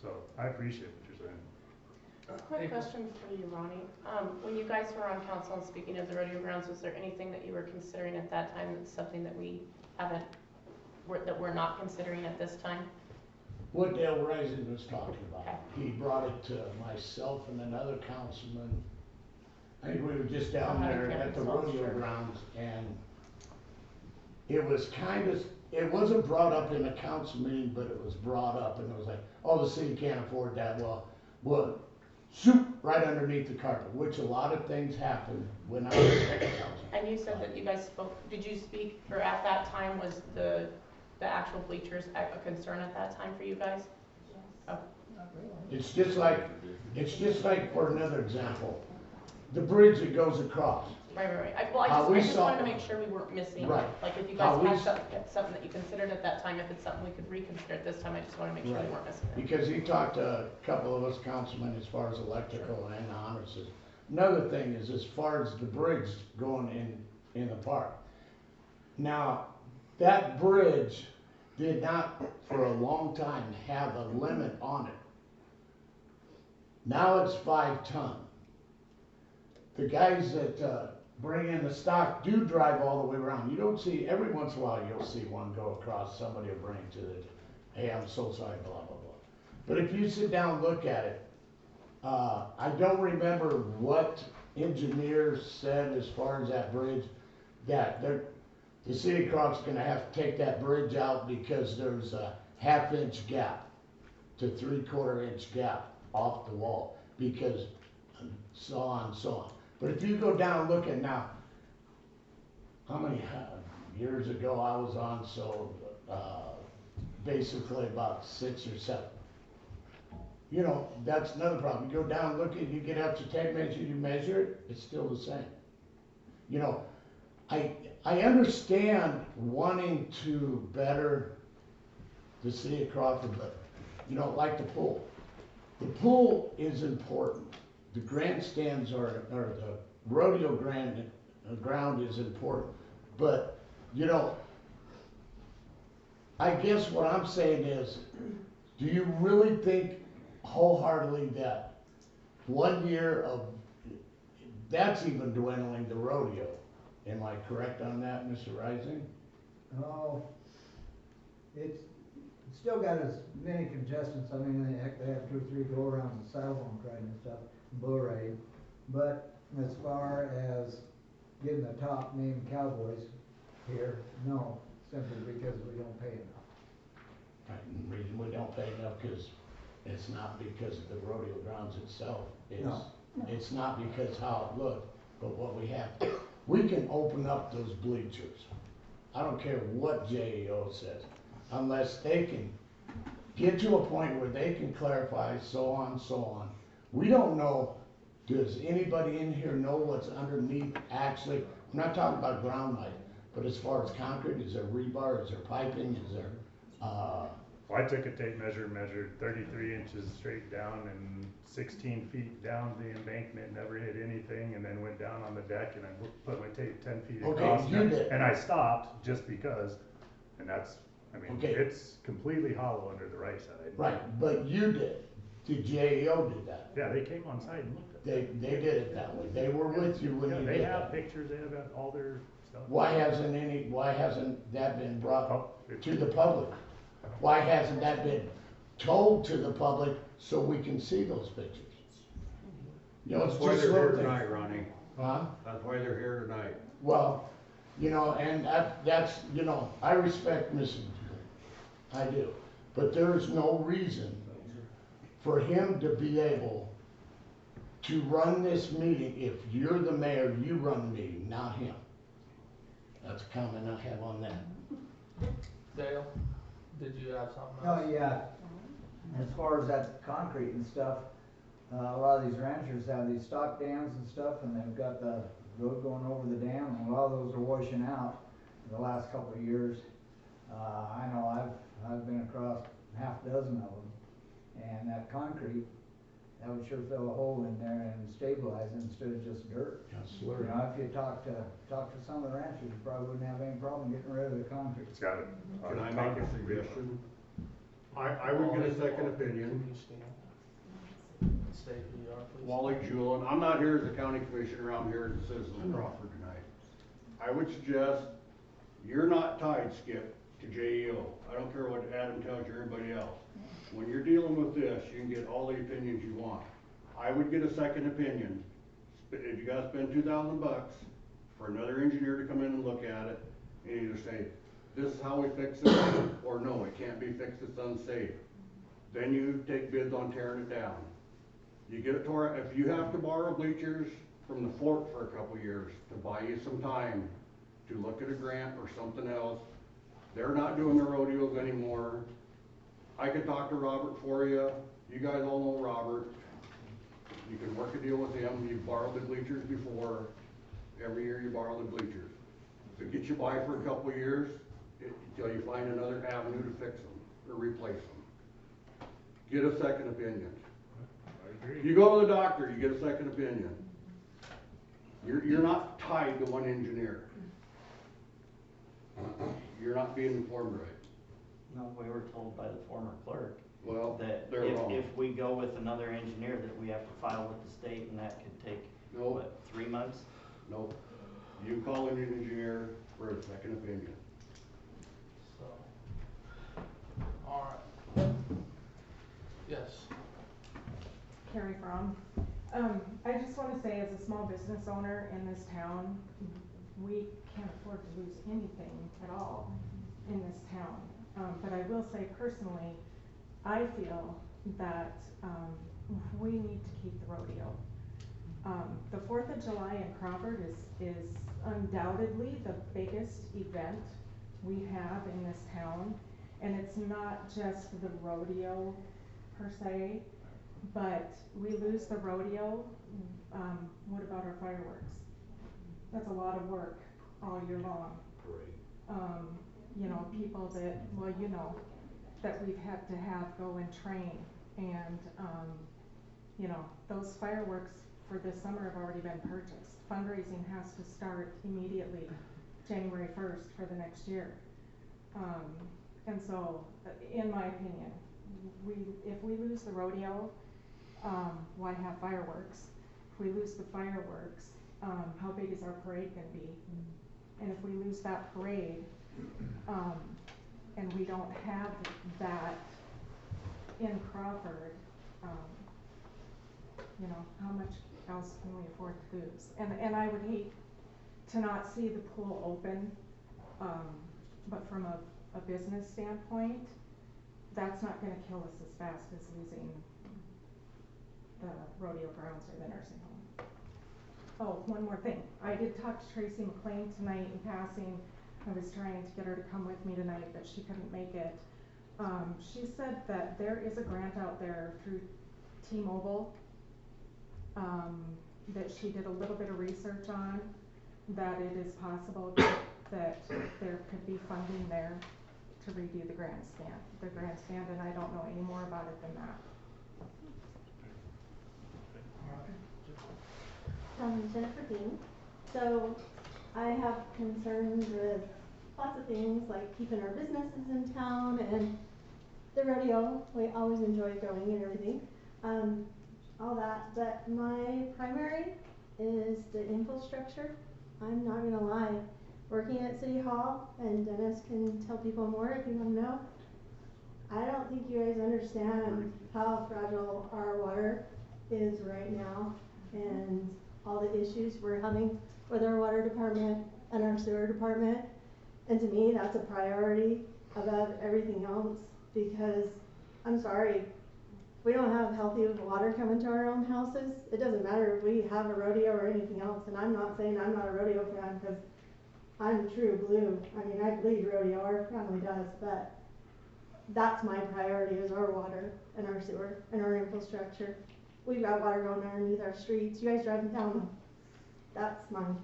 So I appreciate what you're saying. Quick question for you, Ronnie. When you guys were on council and speaking of the rodeo grounds, was there anything that you were considering at that time that's something that that we're not considering at this time? What Dale Rising was talking about, he brought it to myself and another councilman. I think we were just down there at the rodeo grounds, and it was it wasn't brought up in a council meeting, but it was brought up, and it was like, oh, the city can't afford that. Well, shoot, right underneath the carpet, which a lot of things happened when I was at the council. And you said that you guys spoke, did you speak, or at that time, was the actual bleachers a concern at that time for you guys? Yes. Oh. It's just like, for another example, the bridge that goes across. Right. I just wanted to make sure we weren't missing. Right. Like, if you guys had something that you considered at that time, if it's something we could reconsider at this time, I just want to make sure we weren't missing it. Because he talked to a couple of us councilmen as far as electrical and honor system. Another thing is as far as the bridge going in the park. Now, that bridge did not, for a long time, have a limit on it. Now it's 5 ton. The guys that bring in the stock do drive all the way around. You don't see, every once in a while you'll see one go across, somebody will bring to the, hey, I'm so sorry, blah, blah, blah. But if you sit down and look at it, I don't remember what engineers said as far as that bridge, that the city of Croc's gonna have to take that bridge out because there's a 1/2 inch gap to 3/4 inch gap off the wall, because so on and so on. But if you go down and look at now, how many years ago I was on, so basically about 6 or 7. You know, that's another problem. You go down and look at it, you get up to tape measure, you measure it, it's still the same. You know, I understand wanting to better the city of Crawford, but, you know, like the pool. The pool is important. The grandstands or the rodeo ground is important. But, you know, I guess what I'm saying is, do you really think wholeheartedly that 1 year of, that's even dwindling the rodeo? Am I correct on that, Mr. Rising? Oh, it's still got as many contestants. I mean, they have 2 or 3 go-arounds of saddle bone riding and stuff, bull riding. But as far as getting the top name cowboys here, no. simply because we don't pay enough. Right, and the reason we don't pay enough, cause it's not because of the rodeo grounds itself, No. it's not because how it looked, but what we have. We can open up those bleachers, I don't care what JEO says, unless they can get to a point where they can clarify, so on, so on. We don't know, does anybody in here know what's underneath actually, I'm not talking about ground light, but as far as concrete, is there rebar, is there piping, is there, Well, I took a tape measure, measured 33 inches straight down and 16 feet down the embankment, never hit anything, and then went down on the deck and I put my tape 10 feet Okay, across. you did. And I stopped just because, and that's, I mean, Okay. it's completely hollow under the right side. right, but you did, the JEO did that. Yeah, they came on site and looked at it. They did it that way, they were with you when Yeah, you they did have that. pictures, they have all their stuff. Why hasn't that been brought Oh, to the public? Why hasn't that been told to the public so we can see those pictures? You know, it's That's why just they're here little things. tonight, Ronnie. Huh? That's why they're here tonight. Well, you know, and that's, you know, I respect Mrs. I do, but there is no reason for him to be able to run this meeting. If you're the mayor, you run the meeting, not him. That's a comment I have on that. Dale, did you have something else? Oh, yeah, as far as that concrete and stuff, a lot of these ranchers have these stock dams and stuff, and they've got the road going over the dam, and a lot of those are washing out the last couple of years. I know I've been across half a dozen of them, and that concrete, that would sure fill a hole in there and stabilize it instead of just dirt. You know, if you talk to some of the ranchers, you probably wouldn't have any problem getting rid of the concrete. It's got it. Can I make a suggestion? I would get a second opinion. Can you state who you are, please? Wally Julin, I'm not here as a county commissioner, I'm here as a citizen of Crawford tonight. I would suggest, you're not tied, Skip, to JEO. I don't care what Adam tells you or anybody else. When you're dealing with this, you can get all the opinions you want. I would get a second opinion. If you gotta spend $2,000 for another engineer to come in and look at it, and either say, this is how we fix it, or no, it can't be fixed, it's unsafe. Then you take bids on tearing it down. You get it tore, if you have to borrow bleachers from the fort for a couple years to buy you some time to look at a grant or something else, they're not doing the rodeos anymore. I could talk to Robert for you, you guys all know Robert. You can work a deal with him, you've borrowed the bleachers before, every year you borrow the bleachers. If it gets you by for a couple of years, until you find another avenue to fix them or replace them. Get a second opinion. I agree. You go to the doctor, you get a second opinion. You're not tied to one engineer. You're not being informed right. No, we were told by the former clerk Well, that they're wrong. if we go with another engineer, that we have to file with the state, and that could take, No. what, 3 months? Nope. You call in an engineer for a second opinion. So, all right. Yes. Carrie Fromm. I just wanna say, as a small business owner in this town, we can't afford to lose anything at all in this town. But I will say personally, I feel that, we need to keep the rodeo. The 4th of July in Crawford is undoubtedly the biggest event we have in this town. And it's not just the rodeo per se, but we lose the rodeo, what about our fireworks? That's a lot of work all year long. You know, people that, well, you know, that we've had to have go and train, and, you know, those fireworks for this summer have already been purchased. Fundraising has to start immediately, January 1st for the next year. And so, in my opinion, if we lose the rodeo, why have fireworks? If we lose the fireworks, how big is our parade gonna be? And if we lose that parade, and we don't have that in Crawford, you know, how much else can we afford to lose? And I would hate to not see the pool open, but from a business standpoint, that's not gonna kill us as fast as losing the rodeo grounds or the nursing home. Oh, one more thing. I did talk to Tracy McLean tonight in passing. I was trying to get her to come with me tonight, but she couldn't make it. She said that there is a grant out there through T-Mobile, that she did a little bit of research on, that it is possible that there could be funding there to redo the grandstand, and I don't know any more about it than that. Jennifer Dean. So I have concerns with lots of things like keeping our businesses in town and the rodeo. We always enjoy going and everything, all that. But my primary is the infrastructure. I'm not gonna lie. Working at City Hall, and Dennis can tell people more if you want to know. I don't think you guys understand how fragile our water is right now, and all the issues we're having with our water department and our sewer department. And to me, that's a priority above everything else, because I'm sorry, we don't have healthy water coming to our own houses. It doesn't matter if we have a rodeo or anything else, and I'm not saying I'm not a rodeo fan, because I'm true blue. I mean, I bleed rodeo, our family does, but that's my priority, is our water and our sewer and our infrastructure. We've got water going underneath our streets. You guys driving down them. That's mine.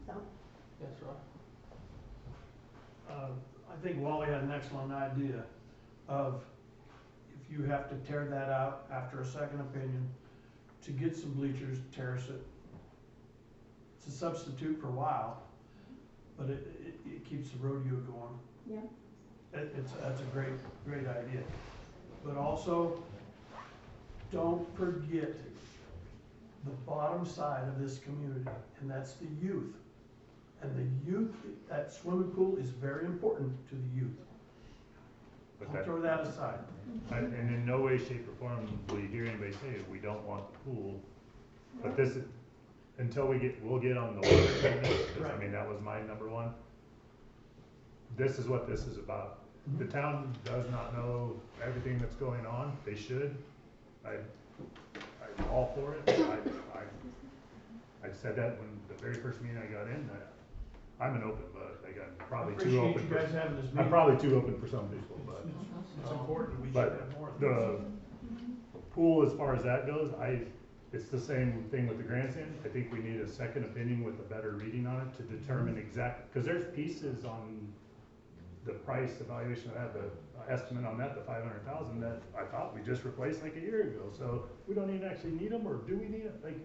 So. Yes, Roy? I think Wally had an excellent idea of, if you have to tear that out after a second opinion, to get some bleachers, terrace it. It's a substitute for a while, but it keeps the rodeo going. Yeah. That's a great idea. But also, don't forget the bottom side of this community, and that's the youth. And the youth, that swimming pool is very important to the youth. Don't throw that aside. And in no way, shape, or form will you hear anybody say we don't want the pool. But this is, until we'll get on the water treatment, because I mean, that was my number one. This is what this is about. The town does not know everything that's going on. They should. I'm all for it. I said that when the very first meeting I got in. I'm an open book. Like, I'm probably too open. You guys having this I'm meeting. probably too open for some people, but It's important. We should but have more of the these. pool, as far as that goes, it's the same thing with the grandstand. I think we need a second opinion with a better reading on it to determine exactly, because there's pieces on the price evaluation of that, the estimate on that, the 500,000 that I thought we just replaced like a year ago. So we don't even actually need them, or do we need it? Like,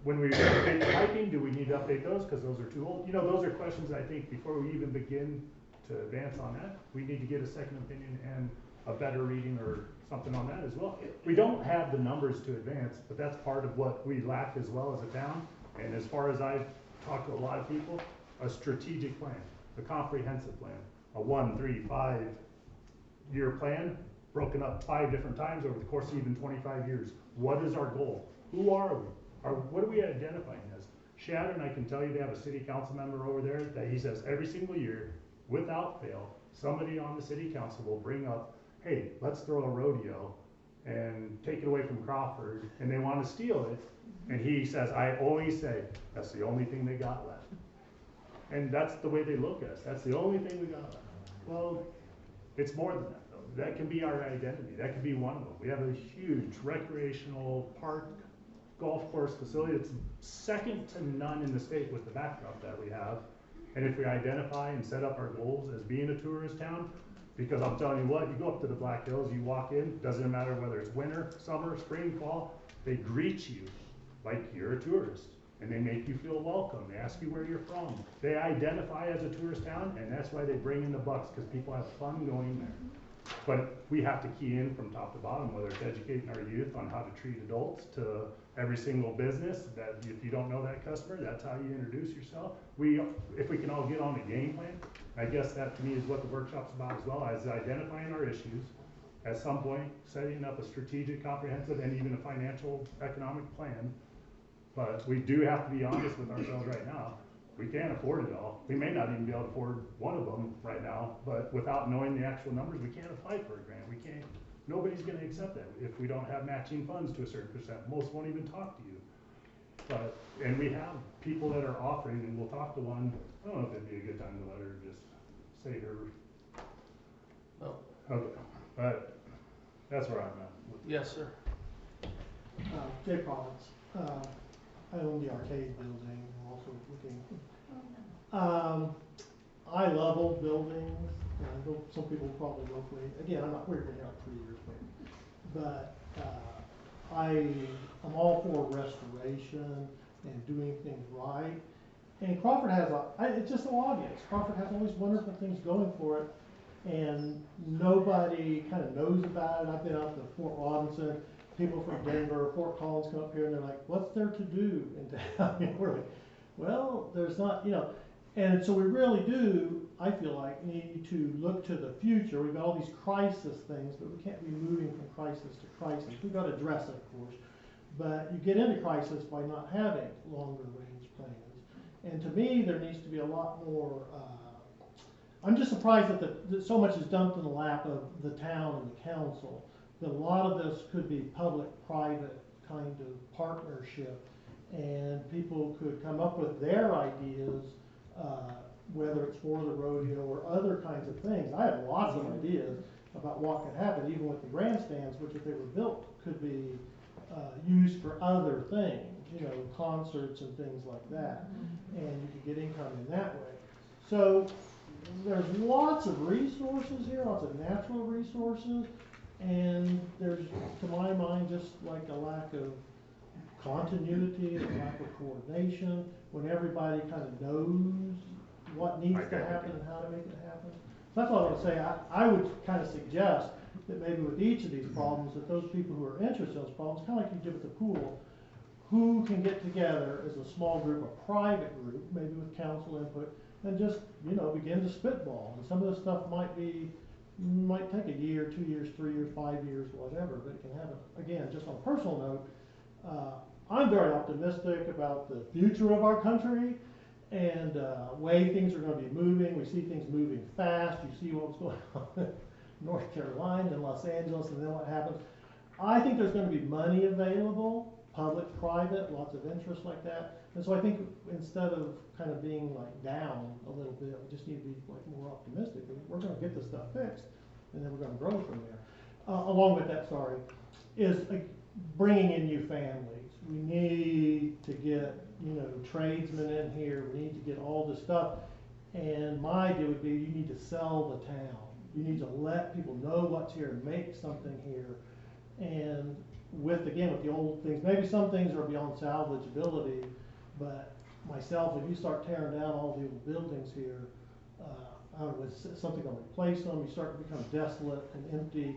when we update the piping, do we need to update those because those are too old? You know, those are questions I think before we even begin to advance on that, we need to get a second opinion and a better reading or something on that as well. We don't have the numbers to advance, but that's part of what we lack as well as a town. And as far as I've talked to a lot of people, a strategic plan, a comprehensive plan, a 1, 3, 5 year plan, broken up 5 different times over the course of even 25 years. What is our goal? Who are we? What are we identifying as? Sharon, I can tell you they have a city council member over there that he says every single year, without fail, somebody on the city council will bring up, hey, let's throw a rodeo and take it away from Crawford, and they want to steal it. And he says, I always say, that's the only thing they got left. And that's the way they look at us. That's the only thing we got left. Well, it's more than that, though. That can be our identity. That could be one of them. We have a huge recreational park, golf course facility. It's second to none in the state with the backdrop that we have. And if we identify and set up our goals as being a tourist town, because I'm telling you what, you go up to the Black Hills, you walk in, doesn't matter whether it's winter, summer, spring, fall, they greet you like you're a tourist. And they make you feel welcome. They ask you where you're from. They identify as a tourist town, and that's why they bring in the bucks, because people have fun going there. But we have to key in from top to bottom, whether it's educating our youth on how to treat adults, to every single business, that if you don't know that customer, that's how you introduce yourself. If we can all get on a game plan, I guess that to me is what the workshop's about as well, as identifying our issues, at some point setting up a strategic, comprehensive, and even a financial economic plan. But we do have to be honest with ourselves right now. we can't afford it all. We may not even be able to afford one of them right now, but without knowing the actual numbers, we can't apply for a grant. We can't, nobody's gonna accept that if we don't have matching funds to a certain percent. Most won't even talk to you. But, and we have people that are offering, and we'll talk to one. I don't know if it'd be a good time to let her just say her. No. Okay, but that's where I'm at. Yes, sir. Jay Province. I own the arcade building, I'm also looking. I love old buildings, and I know some people probably locally, again, we've been here like 3 years, but I'm all for restoration and doing things right. And Crawford has it's just so obvious, Crawford has all these wonderful things going for it, and nobody kind of knows about it. I've been out to Fort Robinson, people from Denver, Fort Collins come up here and they're like, what's there to do in town? And we're like, well, there's not, and so we really do, I feel like, need to look to the future. We've got all these crisis things, but we can't be moving from crisis to crisis. We've got to address it, of course, but you get into crisis by not having longer range plans. And to me, there needs to be a lot more, I'm just surprised that so much is dumped in the lap of the town and the council. That a lot of this could be public-private kind of partnership, and people could come up with their ideas, whether it's for the rodeo or other kinds of things. I have lots of ideas about what could happen, even with the grandstands, which if they were built, could be used for other things, concerts and things like that, and you could get income in that way. So there's lots of resources here, lots of natural resources. And there's, to my mind, just like a lack of continuity, a lack of coordination, when everybody kind of knows what needs to happen and how to make it happen. So that's what I want to say. I would kind of suggest that maybe with each of these problems, that those people who are interested in those problems, kind of like you did with the pool, who can get together as a small group, a private group, maybe with council input, and just, begin to spitball. And some of this stuff might take a year, 2 years, 3 years, 5 years, whatever, but it can happen. Again, just on a personal note, I'm very optimistic about the future of our country and way things are going to be moving. We see things moving fast. You see what's going on in North Carolina and Los Angeles, and then what happens. I think there's going to be money available, public, private, lots of interest like that. And so I think instead of kind of being like down a little bit, we just need to be like more optimistic. We're going to get this stuff fixed, and then we're going to grow from there. Along with that, is bringing in new families. We need to get tradesmen in here. We need to get all this stuff. And my idea would be you need to sell the town. You need to let people know what's here and make something here. And with the old things, maybe some things are beyond salvageability, but myself, if you start tearing down all the old buildings here, I don't know, is something going to replace them? You start to become desolate and empty.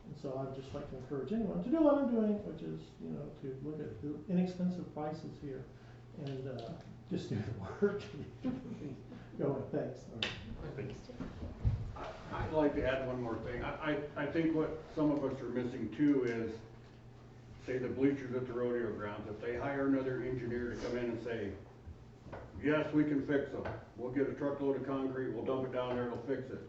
And so I'd just like to encourage anyone to do what I'm doing, which is, to look at the inexpensive prices here and just do the work. Go on, thanks. I'd like to add one more thing. I think what some of us are missing too is, say the bleachers at the rodeo grounds, if they hire another engineer to come in and say, yes, we can fix them. We'll get a truckload of concrete, we'll dump it down there, it'll fix it.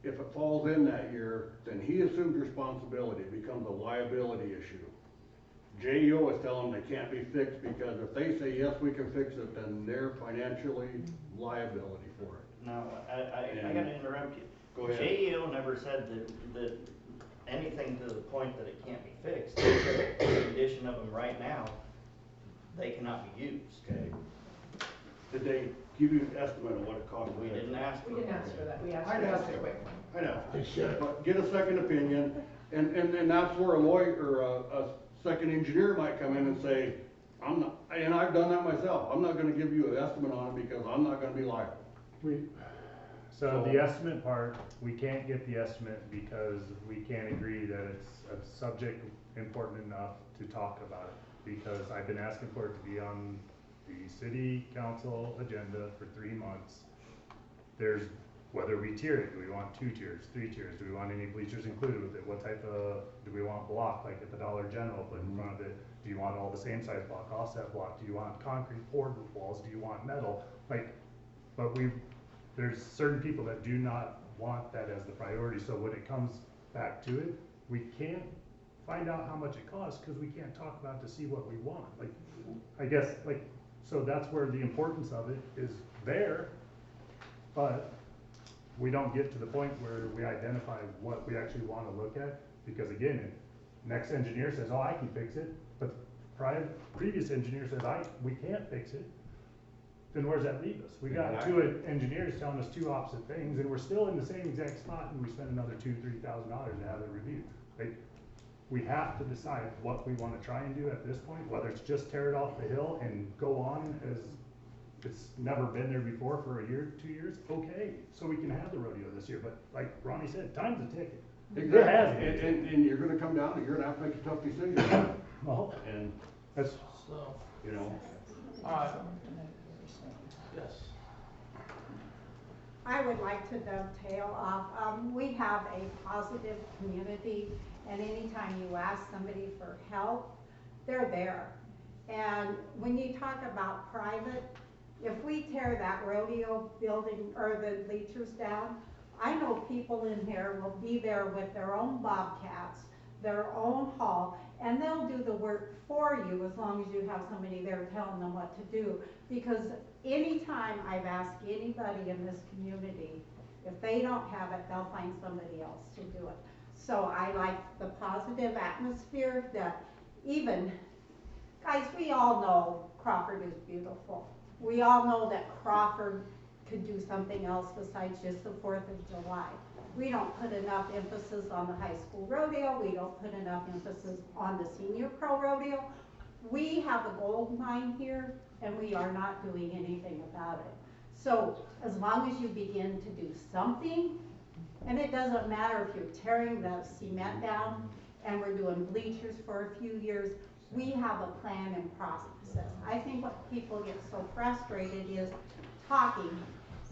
If it falls in that year, then he assumes responsibility. It becomes a liability issue. JEO is telling them they can't be fixed because if they say, yes, we can fix it, then they're financially liability for it. No, I gotta interrupt you. Go ahead. JEO never said that anything to the point that it can't be fixed. They said the condition of them right now, they cannot be used. Okay. Did they give you an estimate of what it cost? We didn't ask for that. We didn't ask for that, we asked I'd for ask a for quick it. one. I know. They should. But get a second opinion, and that's where a lawyer or a second engineer might come in and say, I'm not, and I've done that myself, I'm not gonna give you an estimate on it because I'm not gonna be liable. So the estimate part, we can't get the estimate because we can't agree that it's a subject important enough to talk about it. Because I've been asking for it to be on the city council agenda for 3 months. There's whether we tier it, do we want 2 tiers, 3 tiers, do we want any bleachers included with it, what type of, do we want block, like at the Dollar General, put in front of it, do you want all the same size block, offset block, do you want concrete poured walls, do you want metal, like, but there's certain people that do not want that as the priority, so when it comes back to it, we can't find out how much it costs, cause we can't talk about it to see what we want, like, I guess, like, so that's where the importance of it is there, but we don't get to the point where we identify what we actually want to look at, because again, if next engineer says, oh, I can fix it, but previous engineer says, we can't fix it, then where's that leave us? We got 2 engineers telling us 2 opposite things, and we're still in the same exact spot, and we spend another $2,000-3,000 to have it reviewed. Like, we have to decide what we want to try and do at this point, whether it's just tear it off the hill and go on as it's never been there before for a year, 2 years, okay, so we can have the rodeo this year, but like Ronnie said, time's a ticket. Exactly, and you're gonna come down and you're gonna have to make a tough decision. Well, and that's, So, you know. alright. Yes. I would like to dovetail off, we have a positive community, and anytime you ask somebody for help, they're there. And when you talk about private, if we tear that rodeo building or the bleachers down, I know people in here will be there with their own bobcats, their own haul, and they'll do the work for you as long as you have somebody there telling them what to do. Because anytime I've asked anybody in this community, if they don't have it, they'll find somebody else to do it. So I like the positive atmosphere that even, guys, we all know Crawford is beautiful. We all know that Crawford could do something else besides just the 4th of July. We don't put enough emphasis on the high school rodeo. We don't put enough emphasis on the senior pro rodeo. We have a gold mine here, and we are not doing anything about it. So as long as you begin to do something, and it doesn't matter if you're tearing the cement down and we're doing bleachers for a few years, we have a plan and process. I think what people get so frustrated is talking,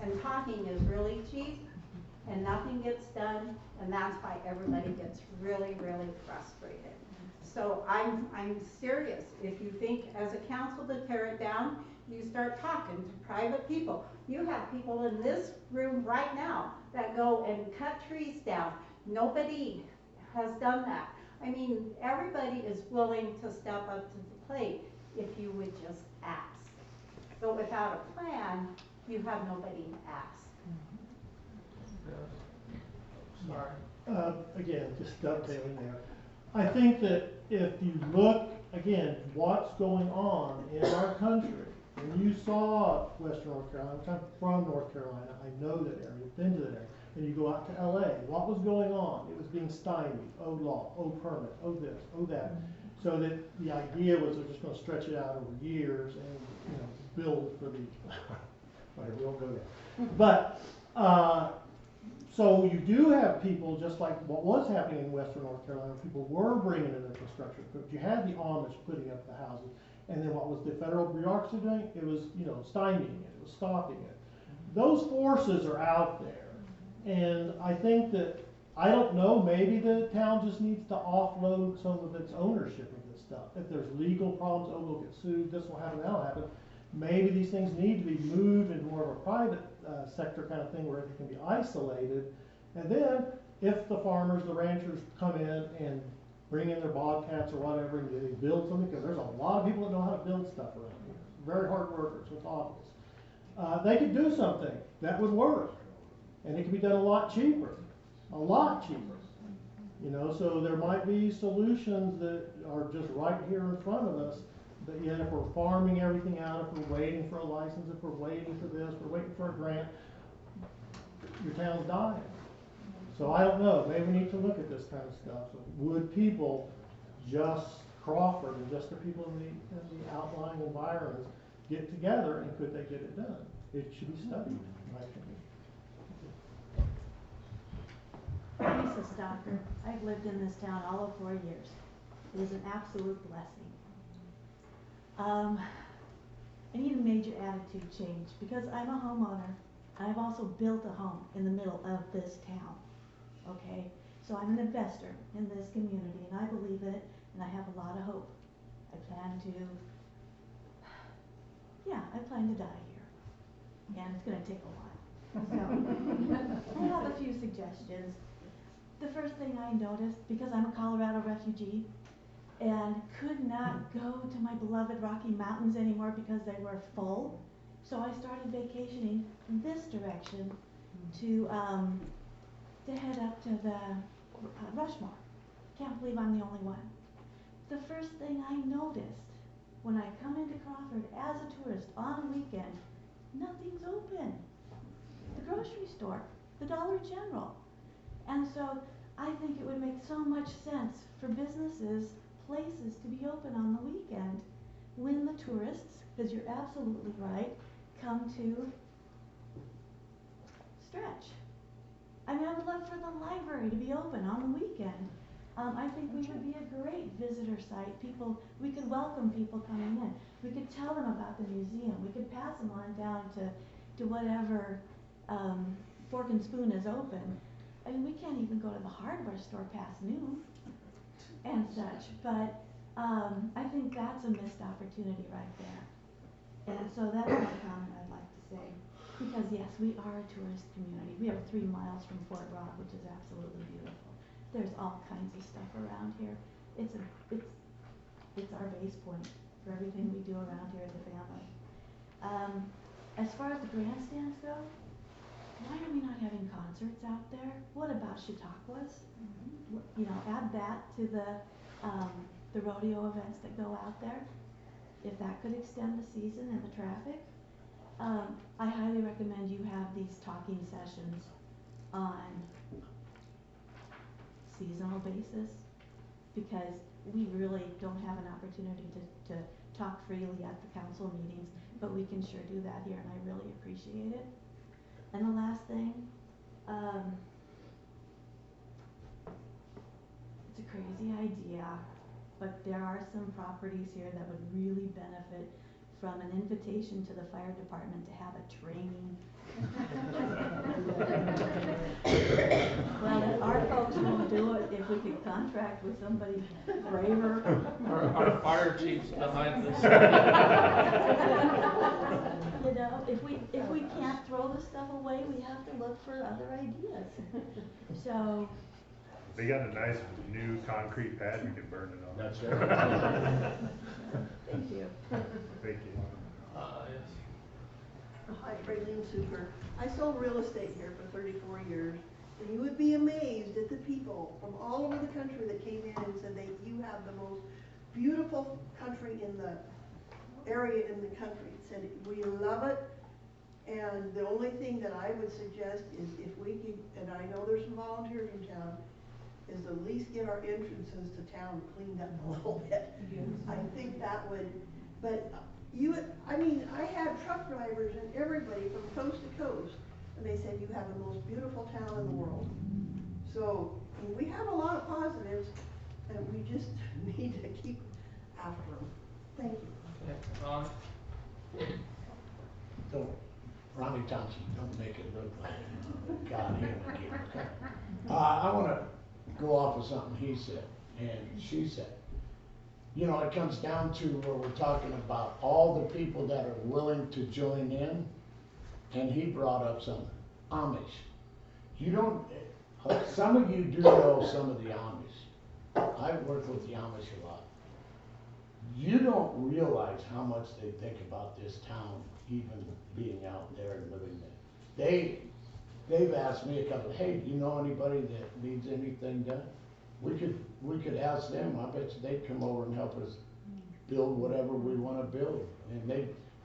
and talking is really cheap, and nothing gets done, and that's why everybody gets really, really frustrated. So I'm serious. If you think as a council to tear it down, you start talking to private people. You have people in this room right now that go and cut trees down. Nobody has done that. I mean, everybody is willing to step up to the plate if you would just ask. But without a plan, you have nobody to ask. Sorry. Again, just dovetailing there. I think that if you look, again, what's going on in our country, and you saw Western North Carolina, I'm from North Carolina, I know that area, been to that area, and you go out to LA, what was going on? It was being stymied, oh law, oh permit, oh this, oh that. So that the idea was they're just gonna stretch it out over years and, you know, build for the, whatever, we won't go there. But, so you do have people, just like what was happening in Western North Carolina, people were bringing in infrastructure, but you had the Amish putting up the houses, and then what was the federal bureaucracy doing? It was, you know, stymieing it, it was stopping it. Those forces are out there, and I think that, I don't know, maybe the town just needs to offload some of its ownership of this stuff. If there's legal problems, oh, we'll get sued, this will happen, that'll happen. Maybe these things need to be moved into more of a private sector kind of thing where it can be isolated. And then if the farmers, the ranchers come in and bring in their bobcats or whatever and they build something, because there's a lot of people that know how to build stuff around here. Very hard workers, it's obvious. They could do something that would work. And it could be done a lot cheaper. A lot cheaper. You know, so there might be solutions that are just right here in front of us. But yet if we're farming everything out, if we're waiting for a license, if we're waiting for this, we're waiting for a grant, your town's dying. So I don't know, maybe we need to look at this kind of stuff. So would people, just Crawford and just the people in the outlying environments get together, and could they get it done? It should be studied, in my opinion. Lisa Stocker. I've lived in this town all of 4 years. It is an absolute blessing. I need a major attitude change because I'm a homeowner. I've also built a home in the middle of this town, okay? So I'm an investor in this community, and I believe in it, and I have a lot of hope. I plan to die here, and it's gonna take a while. So, I have a few suggestions. The first thing I noticed, because I'm a Colorado refugee, and could not go to my beloved Rocky Mountains anymore because they were full, so I started vacationing this direction to head up to the Rushmore. Can't believe I'm the only one. The first thing I noticed when I come into Crawford as a tourist on a weekend, nothing's open. The grocery store, the Dollar General. And so I think it would make so much sense for businesses, places to be open on the weekend when the tourists, because you're absolutely right, come to Stretch. I mean, I would love for the library to be open on the weekend. I think we would be a great visitor site. We could welcome people coming in. We could tell them about the museum. We could pass them on down to whatever Fork and Spoon is open. I mean, we can't even go to the hardware store past noon and such, but I think that's a missed opportunity right there. And so that's one comment I'd like to say. Because yes, we are a tourist community. We are 3 miles from Fort Rock, which is absolutely beautiful. There's all kinds of stuff around here. It's our base point for everything we do around here as a family. As far as the grandstands go, why are we not having concerts out there? What about Chautauquas? You know, add that to the rodeo events that go out there. If that could extend the season and the traffic. I highly recommend you have these talking sessions on seasonal basis, because we really don't have an opportunity to talk freely at the council meetings, but we can sure do that here, and I really appreciate it. And the last thing, it's a crazy idea, but there are some properties here that would really benefit from an invitation to the fire department to have a training. Well, if our folks won't do it, if we could contract with somebody braver. Our fire chief's behind this. You know, if we can't throw this stuff away, we have to look for other ideas. So. They got a nice new concrete pad we can burn it on. That's right. Thank you. Thank you. Yes. Hi, Raylene Super. I sold real estate here for 34 years, and you would be amazed at the people from all over the country that came in and said you have the most beautiful country in the area in the country. Said we love it, and the only thing that I would suggest is if we could, and I know there's some volunteers in town, is at least get our entrances to town cleaned up a little bit. Yes. I think that would, but I mean, I had truck drivers and everybody from coast to coast, and they said you have the most beautiful town in the world. So, I mean, we have a lot of positives, and we just need to keep after them. Thank you. Okay, Ron? Don't, Ronnie Thompson, don't make it look like God him again. I wanna go off of something he said and she said. You know, it comes down to where we're talking about all the people that are willing to join in, and he brought up some Amish. You don't, some of you do know some of the Amish. I've worked with the Amish a lot. You don't realize how much they think about this town, even being out there and living there. They've asked me a couple, hey, do you know anybody that needs anything done? We could ask them. I bet you they'd come over and help us build whatever we want to build. And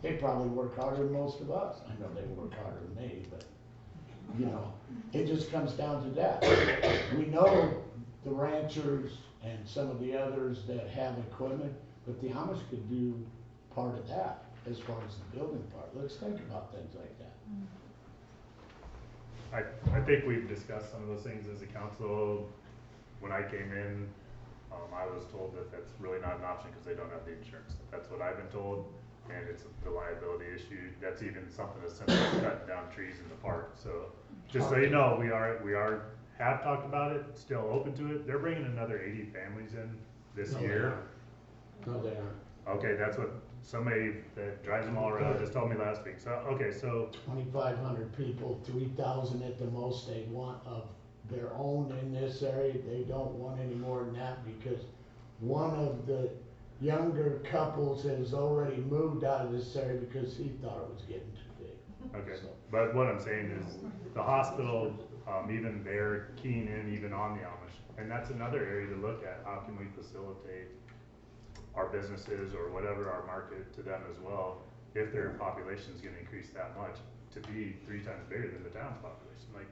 they probably work harder than most of us. I know they work harder than me, but you know, it just comes down to that. We know the ranchers and some of the others that have equipment, but the Amish could do part of that as far as the building part. Let's think about things like that. I think we've discussed some of those things as a council. When I came in, I was told that that's really not an option because they don't have the insurance. That's what I've been told. and it's the liability issue. That's even something as simple as cutting down trees in the park. So just so you know, we have talked about it, still open to it. They're bringing another 80 families in this year. No, they aren't. Okay, that's what somebody that drives them all around just told me last week. So, okay, so 2,500 people, 3,000 at the most they want of their own in this area. They don't want any more than that because one of the younger couples has already moved out of this area because he thought it was getting too big. okay, but what I'm saying is the hospital, even they're keen in even on the Amish. And that's another area to look at. How can we facilitate our businesses or whatever our market to them as well, if their population is gonna increase that much, to be 3 times bigger than the town's population. Like,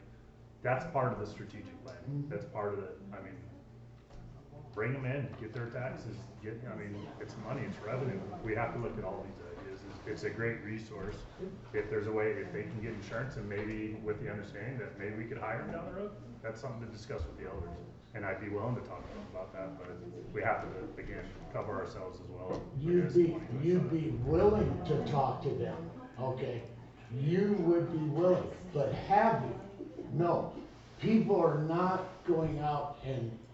that's part of the strategic planning. That's part of the, I mean, bring them in, get their taxes, it's money, it's revenue. We have to look at all these ideas. It's a great resource. If there's a way, if they can get insurance and maybe with the understanding that maybe we could hire them down the road, that's something to discuss with the elders. And I'd be willing to talk to them about that, but we have to, again, cover ourselves as well. You'd be willing to talk to them, okay? You would be willing, but have you? No. People are not going out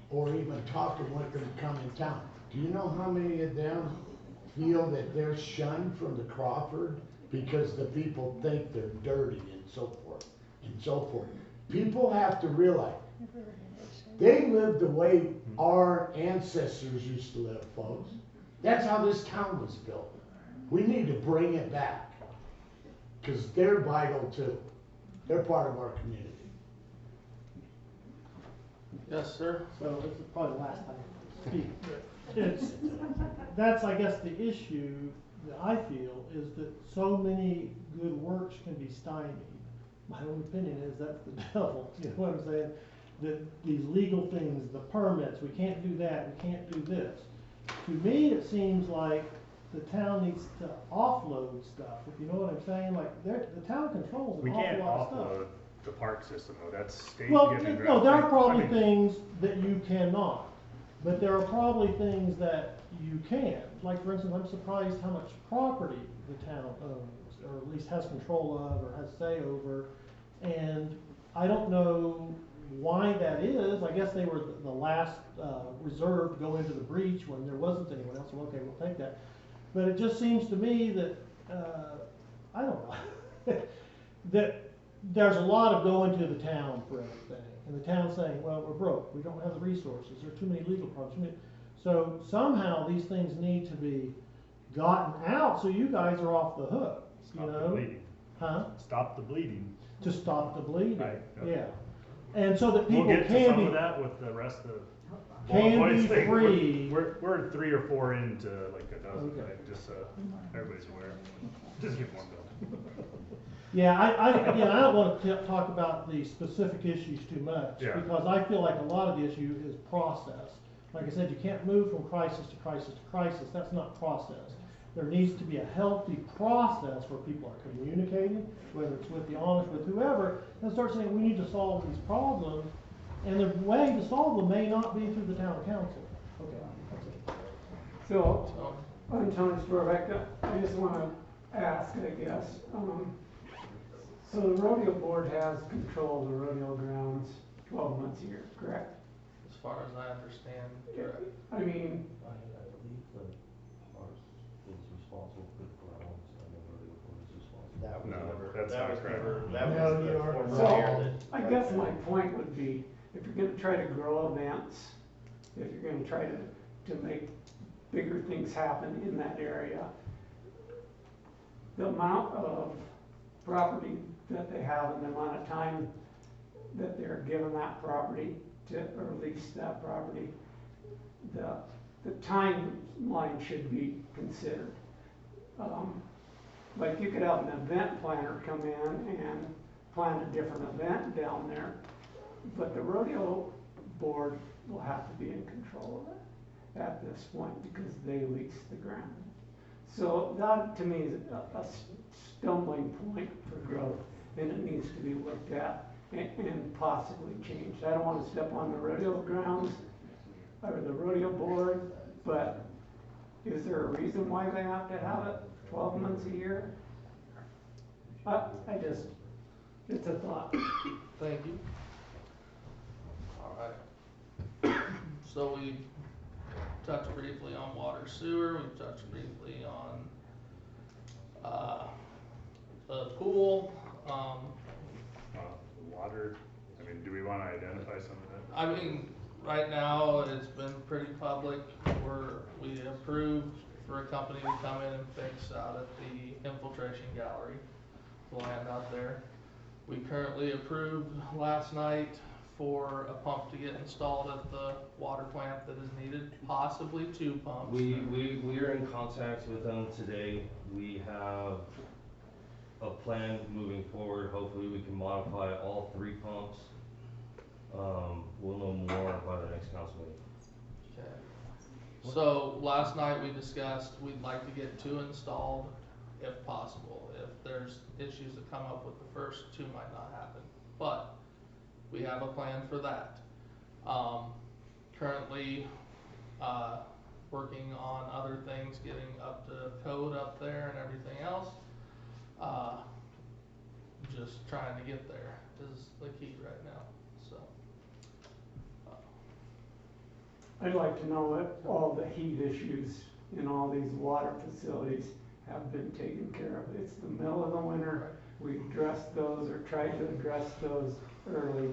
or even talking with them to come in town. Do you know how many of them feel that they're shunned from the Crawford because the people think they're dirty and so forth and so forth? People have to realize they lived the way our ancestors used to live, folks. That's how this town was built. We need to bring it back because they're vital too. They're part of our community. Yes, sir. So this is probably the last time I speak. That's, I guess, the issue that I feel is that so many good works can be stymied. My own opinion is that's the devil, you know what I'm saying? That these legal things, the permits, we can't do that, we can't do this. To me, it seems like the town needs to offload stuff, if you know what I'm saying, like, the town controls We an can't awful lot of stuff. offload the park system though, that's state Well, giving. no, there are I probably mean, things that you cannot, but there are probably things that you can. Like, for instance, I'm surprised how much property the town owns, or at least has control of, or has say over. And I don't know why that is. I guess they were the last reserve to go into the breach when there wasn't anyone else. So, okay, we'll take that. But it just seems to me that, I don't know, that there's a lot of going to the town for everything. And the town's saying, well, we're broke, we don't have the resources, there are too many legal problems. So somehow these things need to be gotten out so you guys are off the hook, you know? Stop the bleeding. Huh? Stop the bleeding. To stop the bleeding, Right, yeah. And so that people We'll get to can some be, of that with the rest of. can Boyd's be thing. free. We're 3 or 4 into like a dozen, Okay. right? Just so everybody's aware. Just get one bill. Yeah, I don't want to talk about the specific issues too much, Yeah. because I feel like a lot of the issue is process. Like I said, you can't move from crisis to crisis to crisis, that's not process. There needs to be a healthy process where people are communicating, whether it's with the Amish, with whoever, and start saying, we need to solve these problems, and the way to solve them may not be through the town council. Okay, that's it. So, I'm Tony Sporbeck. I just wanna ask, I guess, so the rodeo board has control of the rodeo grounds 12 months a year, correct? As far as I understand, correct. I mean, I believe the arts is responsible for the grounds and the rodeo board is responsible. That was No, never, that's that not was correct. never, that No, was the you are- former so, mayor that. I guess my point would be, if you're gonna try to grow events, if you're gonna try to make bigger things happen in that area, the amount of property that they have and the amount of time that they're given that property to, or lease that property, the timeline should be considered. Like you could have an event planner come in and plan a different event down there, but the rodeo board will have to be in control of it at this point because they lease the ground. So that to me is a stumbling point for growth, and it needs to be looked at and possibly changed. I don't want to step on the rodeo grounds or the rodeo board, but is there a reason why they have to have it 12 months a year. It's a thought. Thank you. Alright. So we touched briefly on water sewer, we touched briefly on, the pool, Water, I mean, do we wanna identify some of that? I mean, right now, it's been pretty public, we approved for a company to come in and fix out at the infiltration gallery, the land out there. We currently approved last night for a pump to get installed at the water plant that is needed, possibly 2 pumps. We are in contact with them today. We have a plan moving forward. Hopefully we can modify all 3 pumps. We'll know more by the next council meeting. Okay. So last night we discussed, we'd like to get 2 installed if possible. If there's issues that come up with the first 2 might not happen, but we have a plan for that. Currently, working on other things, getting up to code up there and everything else. Just trying to get there is the key right now, so. I'd like to know if all the heat issues in all these water facilities have been taken care of. It's the middle of the winter, we addressed those or tried to address those early.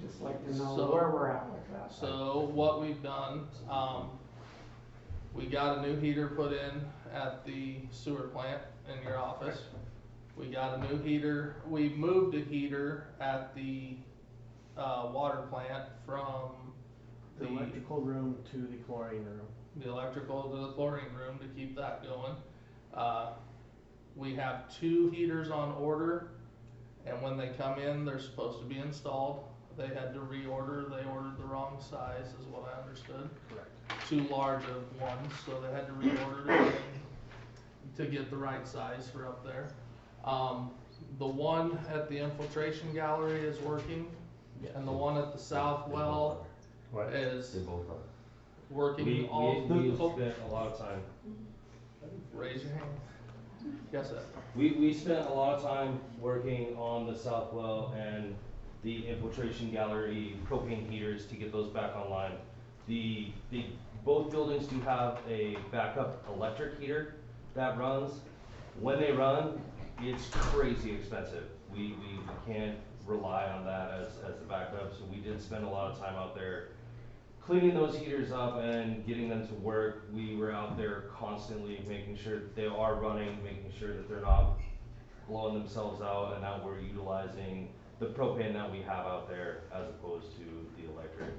Just like to know where we're at with that. So what we've done, we got a new heater put in at the sewer plant in your office. We got a new heater, we moved a heater at the, water plant from The electrical room to the chlorine room. the electrical to the chlorine room to keep that going. We have 2 heaters on order, and when they come in, they're supposed to be installed. They had to reorder, they ordered the wrong size, is what I understood. Correct. Too large of ones, so they had to reorder it to get the right size for up there. The one at the infiltration gallery is working, and the one at the south well is They both are. working We spent a lot of time. Raise your hand. Yes, sir. We spent a lot of time working on the south well and the infiltration gallery propane heaters to get those back online. Both buildings do have a backup electric heater that runs. When they run, it's crazy expensive. We can't rely on that as the backup, so we did spend a lot of time out there cleaning those heaters up and getting them to work. We were out there constantly making sure that they are running, making sure that they're not blowing themselves out, and now we're utilizing the propane that we have out there as opposed to the electric.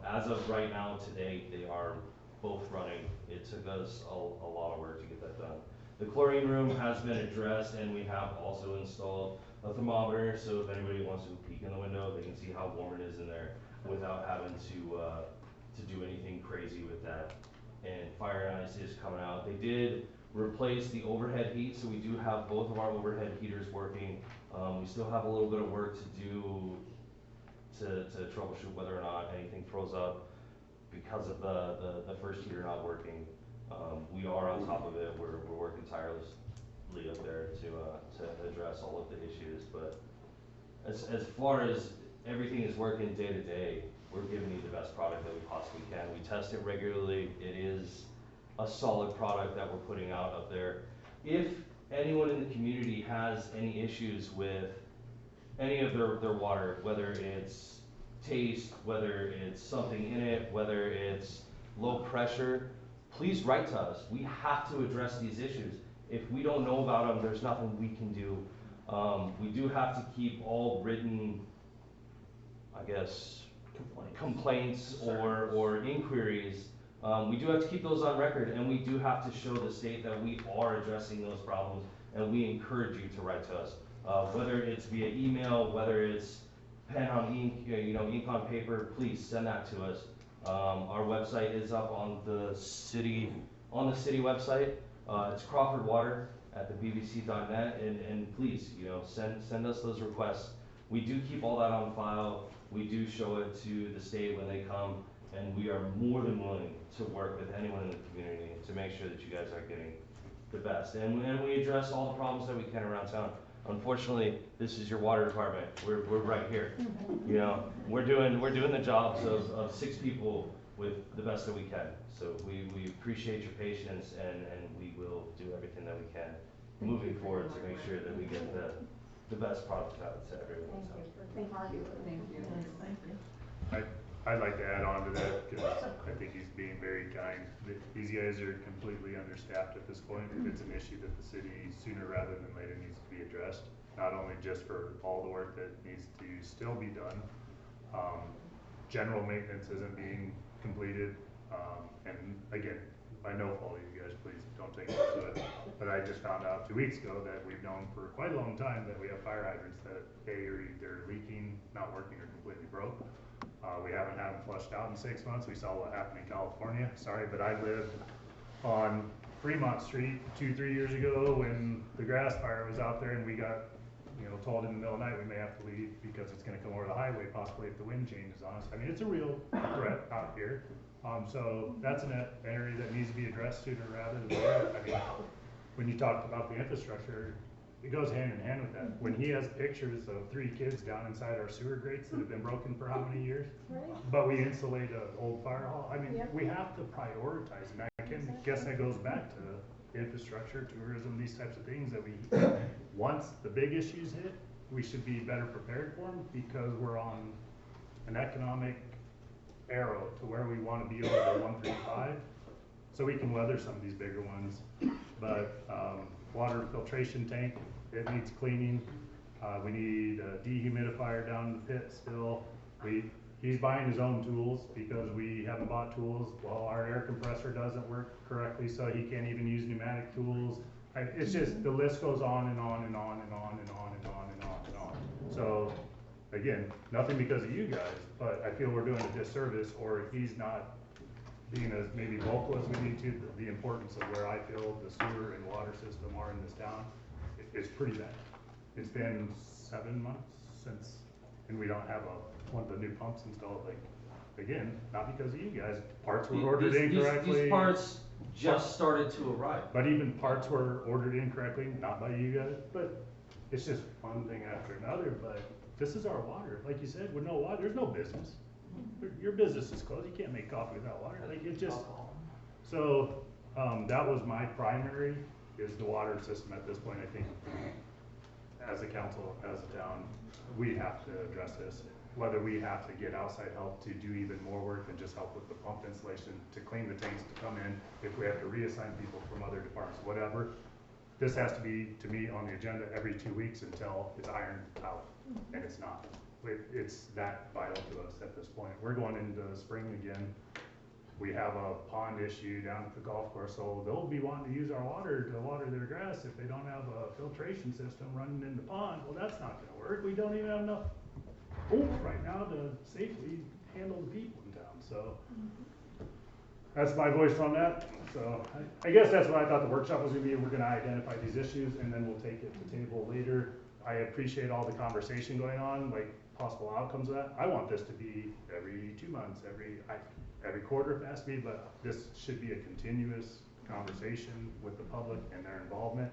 As of right now, today, they are both running. It took us a lot of work to get that done. The chlorine room has been addressed, and we have also installed a thermometer, so if anybody wants to peek in the window, they can see how warm it is in there without having to do anything crazy with that. And fire and ice is coming out. They did replace the overhead heat, so we do have both of our overhead heaters working. We still have a little bit of work to do to troubleshoot whether or not anything throws up because of the first heater not working. We are on top of it. We're working tirelessly up there to address all of the issues. But as far as everything is working day to day, we're giving you the best product that we possibly can. We test it regularly. It is a solid product that we're putting out up there. If anyone in the community has any issues with any of their water, whether it's taste, whether it's something in it, whether it's low pressure, please write to us. We have to address these issues. If we don't know about them, there's nothing we can do. We do have to keep all written, I guess, complaints or inquiries. We do have to keep those on record, and we do have to show the state that we are addressing those problems, and we encourage you to write to us. Whether it's via email, whether it's pen on ink, ink on paper, please send that to us. Our website is up on the city website. It's Crawford Water at the bbc.net, and please, send us those requests. We do keep all that on file. We do show it to the state when they come, and we are more than willing to work with anyone in the community to make sure that you guys are getting the best. And we address all the problems that we can around town. Unfortunately, this is your water department. We're right here. You know, we're doing the jobs of 6 people with the best that we can. So we appreciate your patience, and we will do everything that we can moving forward to make sure that we get the best product out to everyone. Thank you. Thank you. I'd like to add on to that, because I think he's being very kind. These guys are completely understaffed at this point. It's an issue that the city, sooner rather than later, needs to be addressed. Not only just for all the work that needs to still be done. General maintenance isn't being completed. And again, by no fault of you guys, please don't take it to it. But I just found out 2 weeks ago that we've known for quite a long time that we have fire hydrants that are either leaking, not working, or completely broke. We haven't had them flushed out in 6 months. We saw what happened in California. Sorry, but I lived on Fremont Street 2-3 years ago when the grass fire was out there, and we got, told in the middle of the night we may have to leave because it's going to come over the highway, possibly if the wind changes on us. I mean, it's a real threat out here. So that's an area that needs to be addressed sooner rather than later. I mean, when you talked about the infrastructure, it goes hand in hand with that. When he has pictures of 3 kids down inside our sewer grates that have been broken for how many years? But we insulate an old fire hall. I mean, we have to prioritize, and I guess that goes back to infrastructure, tourism, these types of things that once the big issues hit, we should be better prepared for them, because we're on an economic arrow to where we want to be over the 135, so we can weather some of these bigger ones. But water filtration tank, it needs cleaning. We need a dehumidifier down in the pit still. He's buying his own tools because we haven't bought tools. Well, our air compressor doesn't work correctly, so he can't even use pneumatic tools. It's just, the list goes on and on and on and on and on and on and on and on. So again, nothing because of you guys, but I feel we're doing a disservice, or he's not being as maybe vocal as we need to. The importance of where I feel the sewer and water system are in this town, it's pretty bad. It's been 7 months since, and we don't have one of the new pumps installed. Like, again, not because of you guys. Parts were ordered incorrectly. These parts just started to arrive. But even parts were ordered incorrectly, not by you guys. But it's just one thing after another. But this is our water. Like you said, with no water, there's no business. Your business is closed. You can't make coffee without water. Like, it just, so that was my primary, is the water system at this point. I think as a council, as a town, we have to address this. Whether we have to get outside help to do even more work than just help with the pump installation, to clean the tanks, to come in, if we have to reassign people from other departments, whatever. This has to be, to me, on the agenda every 2 weeks until it's ironed out, and it's not. It's that vital to us at this point. We're going into spring again. We have a pond issue down at the golf course, so they'll be wanting to use our water to water their grass if they don't have a filtration system running in the pond. Well, that's not gonna work. We don't even have enough oomph right now to safely handle the people in town, so. That's my voice on that. So I guess that's what I thought the workshop was gonna be. We're gonna identify these issues, and then we'll take it to the table later. I appreciate all the conversation going on, like possible outcomes of that. I want this to be every 2 months, every quarter if it has to be, but this should be a continuous conversation with the public and their involvement.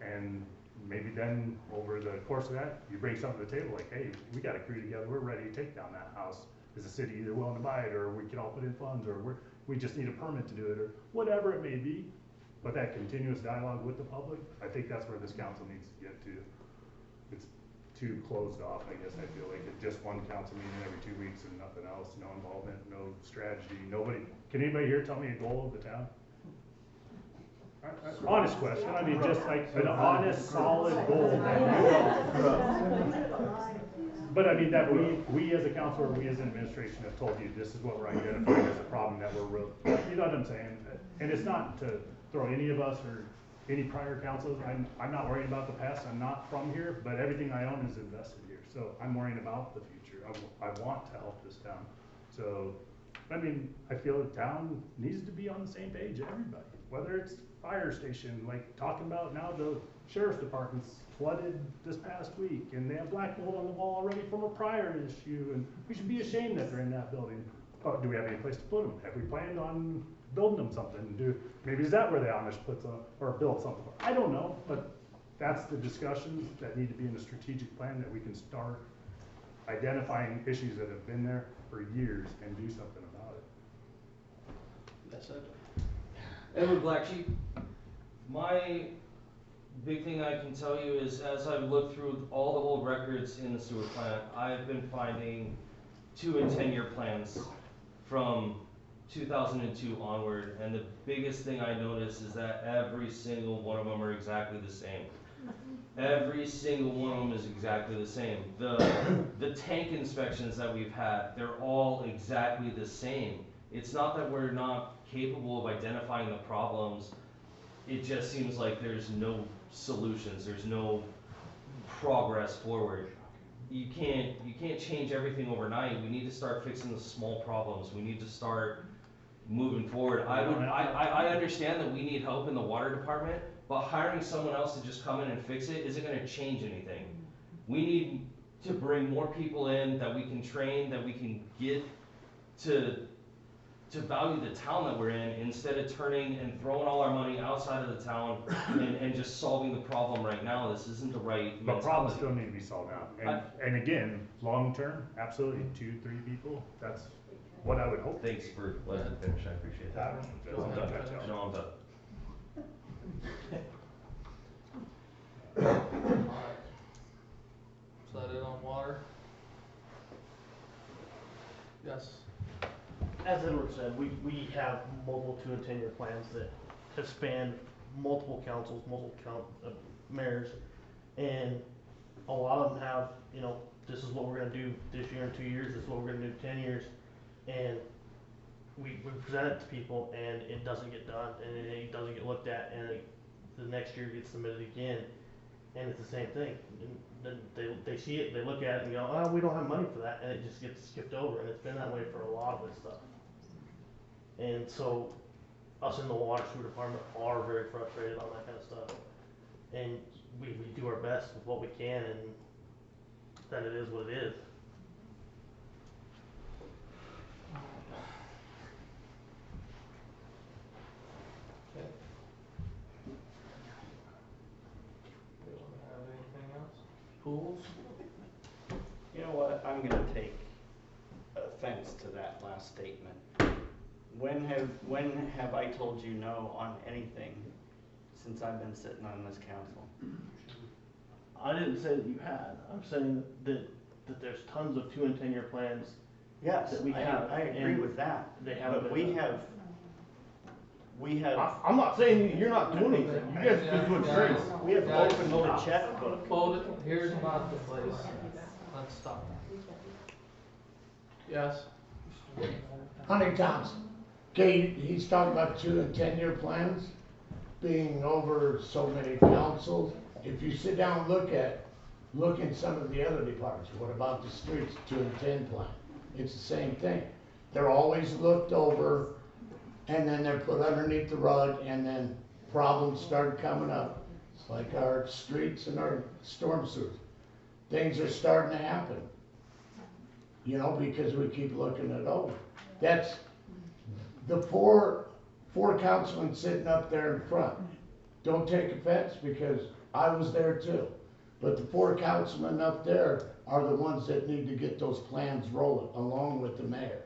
And maybe then over the course of that, you bring something to the table like, hey, we got a crew together, we're ready to take down that house. Is the city either willing to buy it, or we can all put in funds, or we just need a permit to do it, or whatever it may be. But that continuous dialogue with the public, I think that's where this council needs to get to. It's too closed off, I guess. I feel like it's just one council meeting every 2 weeks and nothing else, no involvement, no strategy, nobody. Can anybody here tell me a goal of the town? Honest question, I mean, just like an honest, solid goal that but I mean, that we as a council, or we as an administration have told you, this is what we're identifying as a problem that we're you know what I'm saying? And it's not to throw any of us or any prior councils, I'm not worried about the past, I'm not from here, but everything I own is invested here. So I'm worrying about the future. I want to help this town. So, I mean, I feel the town needs to be on the same page, everybody. Whether it's fire station, like talking about now the sheriff's department's flooded this past week, and they have black mold on the wall already from a prior issue, and we should be ashamed that they're in that building. Oh, do we have any place to put them? Have we planned on building them something and do, maybe is that where the Amish puts on, or build something? I don't know, but that's the discussions that need to be in the strategic plan that we can start identifying issues that have been there for years and do something about it. Yes, sir. Edward Black Sheep, my big thing I can tell you is as I've looked through all the old records in the sewer plant, I've been finding 2 and 10 year plans from 2002 onward, and the biggest thing I notice is that every single one of them are exactly the same. Every single one of them is exactly the same. The tank inspections that we've had, they're all exactly the same. It's not that we're not capable of identifying the problems, it just seems like there's no solutions, there's no progress forward. You can't change everything overnight. We need to start fixing the small problems. We need to start moving forward. I understand that we need help in the water department, but hiring someone else to just come in and fix it isn't gonna change anything. We need to bring more people in that we can train, that we can get to value the town that we're in, instead of turning and throwing all our money outside of the town and just solving the problem right now. This isn't the right But mentality. problems still need to be solved out. And again, long term, absolutely, 2-3 people, that's what I would hope. Thanks for letting me finish, I appreciate that. I'm done. No, I'm done. Is that it on water? Yes. As Edward said, we have multiple 2 and 10 year plans that have spanned multiple councils, mayors, and a lot of them have, you know, this is what we're gonna do this year in 2 years, this is what we're gonna do in 10 years, and we present it to people and it doesn't get done, and it doesn't get looked at, and the next year gets submitted again, and it's the same thing. And then they see it, they look at it and go, oh, we don't have money for that, and it just gets skipped over, and it's been that way for a lot of this stuff. And so, us in the water sewer department are very frustrated on that kind of stuff. And we do our best with what we can, and that it is what it is. Okay. We don't have anything else? Pools? You know what, I'm gonna take offense to that last statement. When have I told you no on anything since I've been sitting on this council? I didn't say that you had, I'm saying that there's tons of 2 and 10 year plans. Yes, That we have, I agree with that, they haven't but been done. we have, I'm not saying you're not doing anything, you guys have been doing great. we have Guys, opened the checkbook. Hold it, here's not the place. Let's stop. Yes? Honey Thompson. Okay, he's talking about 2 and 10 year plans being over so many councils. If you sit down and look in some of the other departments, what about the streets 2 and 10 plan? It's the same thing. They're always looked over and then they're put underneath the rug and then problems start coming up. It's like our streets and our storm sewers. Things are starting to happen, you know, because we keep looking it over. That's the four councilmen sitting up there in front. Don't take offense because I was there too. But the 4 councilmen up there are the ones that need to get those plans rolling along with the mayor.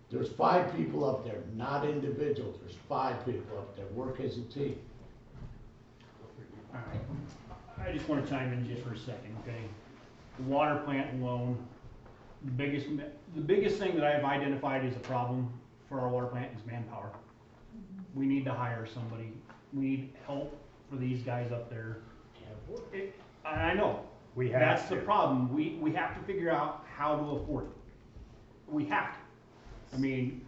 There's 5 people up there, not individuals. There's 5 people up there. Work as a team. All right, I just want to chime in just for a second, okay? The water plant alone, the biggest thing that I've identified as a problem for our water plant is manpower. We need to hire somebody. We need help for these guys up there. I know, that's the problem. We have to figure out how to afford it. We have to. I mean,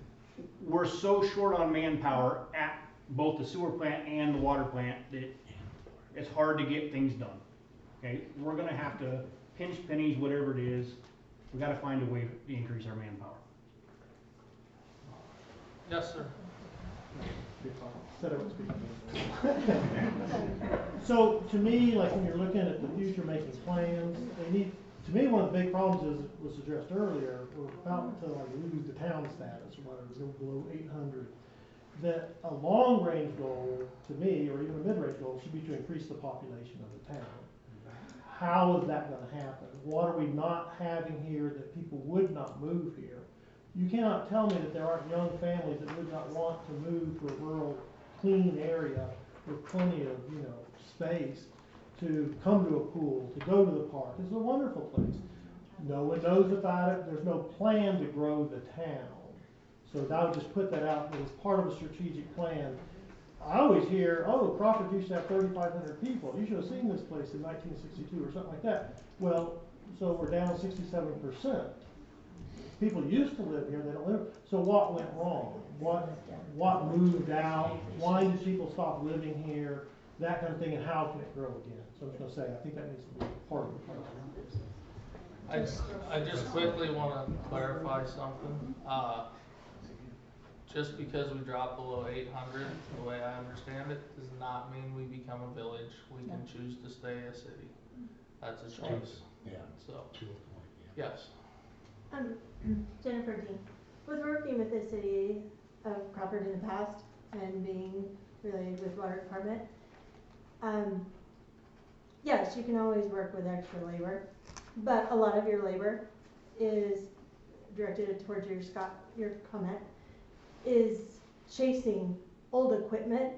we're so short on manpower at both the sewer plant and the water plant that it's hard to get things done. Okay, we're gonna have to pinch pennies, whatever it is. We gotta find a way to increase our manpower. Yes, sir. Said I would speak. So to me, like when you're looking at the future, making plans, they need, to me, one of the big problems is, was addressed earlier, we're about to like lose the town status or whatever, go below 800. that a long-range goal, to me, or even a mid-range goal, should be to increase the population of the town. How is that gonna happen? What are we not having here that people would not move here? You cannot tell me that there aren't young families that would not want to move to a rural, clean area with plenty of, space to come to a pool, to go to the park. It's a wonderful place. No one knows about it. There's no plan to grow the town. So I would just put that out as part of a strategic plan. I always hear, oh, Crawford used to have 3,500 people. You should have seen this place in 1962 or something like that. Well, so we're down 67%. People used to live here, they don't live. So what went wrong? What moved out? Why did people stop living here? That kind of thing, and how can it grow again? So I'm just gonna say, I think that needs to be part of the plan. I just quickly wanna clarify something. Just because we drop below 800, the way I understand it, does not mean we become a village. We can choose to stay a city. That's a choice. Yeah. So, yes. Jennifer Dean, was working with the city of Crawford in the past and being related with water department. Yes, you can always work with extra labor, but a lot of your labor is directed towards your comment, is chasing old equipment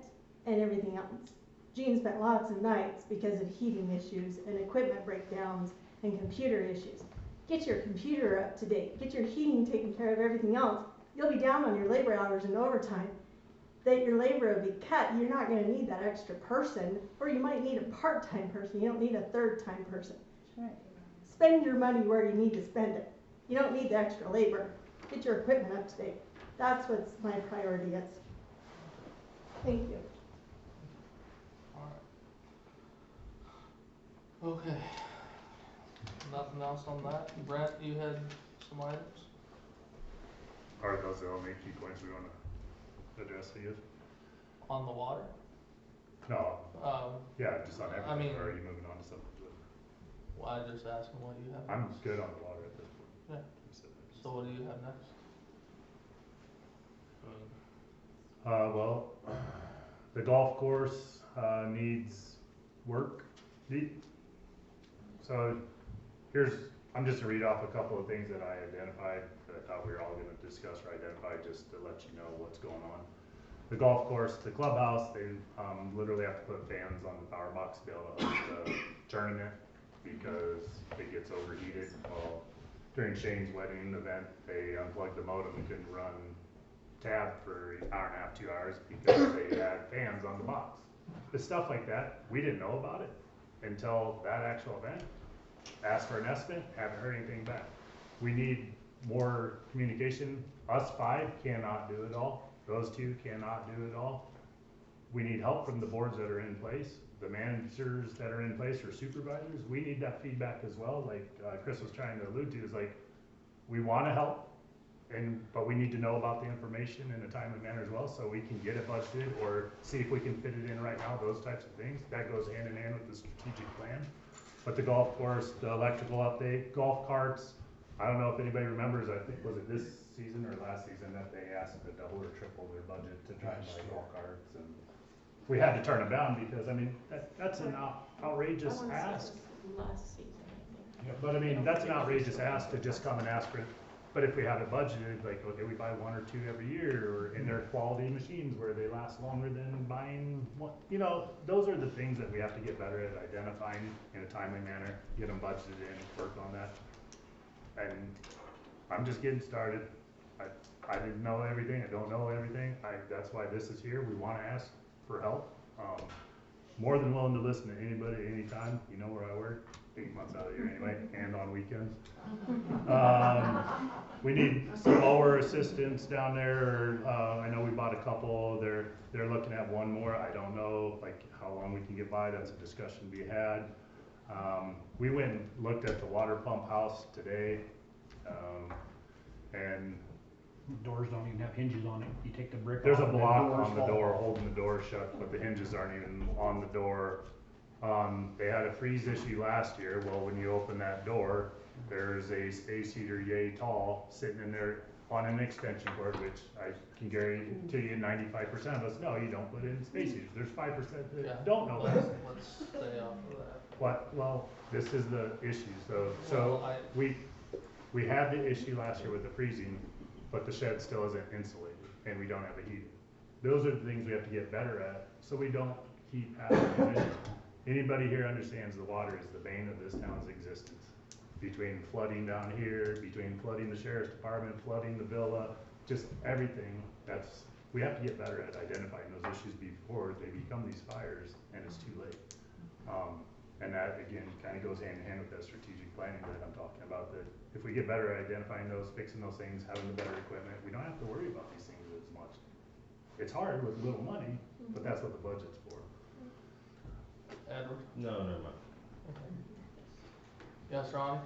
and everything else. Gene spent lots of nights because of heating issues and equipment breakdowns and computer issues. Get your computer up to date, get your heating taken care of, everything else. You'll be down on your labor hours and overtime. That your labor will be cut, you're not gonna need that extra person, or you might need a part-time person, you don't need a third-time person. Right. Spend your money where you need to spend it. You don't need the extra labor. Get your equipment up to date. That's what's my priority is. Thank you. Okay. Nothing else on that? Brent, you had some items? Are those the only key points we wanna address to you? On the water? No, yeah, just on everything, I mean, or are you moving on to something? Well, I just asking what you have. I'm next. good on the water at this point. Yeah. So what do you have next? Well, the golf course, needs work. So I'm just gonna read off a couple of things that I identified that I thought we were all gonna discuss or identify, just to let you know what's going on. The golf course, the clubhouse, they, literally have to put fans on the power box to be able to host the tournament because it gets overheated. Well, during Shane's wedding event, they unplugged the modem and couldn't run tab for an hour and a half, 2 hours because they had fans on the box. The stuff like that, we didn't know about it until that actual event. Asked for an estimate, haven't heard anything back. We need more communication. Us 5 cannot do it all. Those 2 cannot do it all. We need help from the boards that are in place, the managers that are in place or supervisors. We need that feedback as well. Like Chris was trying to allude to, is like, we wanna help, but we need to know about the information in a timely manner as well, so we can get it budgeted or see if we can fit it in right now, those types of things. That goes hand in hand with the strategic plan. But the golf course, the electrical update, golf carts, I don't know if anybody remembers, I think, was it this season or last season that they asked to double or triple their budget to try and buy golf carts, and we had to turn them down because, I mean, that's an outrageous ask. Last season, I think. But I mean, that's an outrageous ask to just come and ask for it. But if we have it budgeted, like, okay, we buy 1 or 2 every year, or in their quality machines where they last longer than buying one, those are the things that we have to get better at identifying in a timely manner, get them budgeted in, work on that. And I'm just getting started. I didn't know everything, I don't know everything, that's why this is here. We wanna ask for help. More than willing to listen to anybody, anytime. You know where I work, 8 months out of the year anyway, and on weekends. We need some mower assistance down there. I know we bought a couple. They're looking at one more. I don't know how long we can get by. That's a discussion to be had. We went and looked at the water pump house today, and Doors don't even have hinges on it. You take the brick off. there's a and the block doors on the fall door off. holding the door shut, but the hinges aren't even on the door. They had a freeze issue last year. Well, when you open that door, there's a space heater yay tall sitting in there on an extension cord, which I can guarantee you 95% of us know you don't put in space heaters. There's 5% Yeah. that don't know that. Let's stay off of that. What, well, this is the issue, so, Well, we had the issue last year with the freezing, but the shed still isn't insulated, and we don't have a heater. Those are the things we have to get better at, so we don't keep having these issues. Anybody here understands the water is the bane of this town's existence. Between flooding down here, between flooding the sheriff's department, flooding the villa, just everything, we have to get better at identifying those issues before they become these fires, and it's too late. And that, again, kind of goes hand in hand with that strategic planning that I'm talking about, that if we get better at identifying those, fixing those things, having the better equipment, we don't have to worry about these things as much. It's hard with little money, but that's what the budget's for. Edward? No, never mind. Yes, Ron?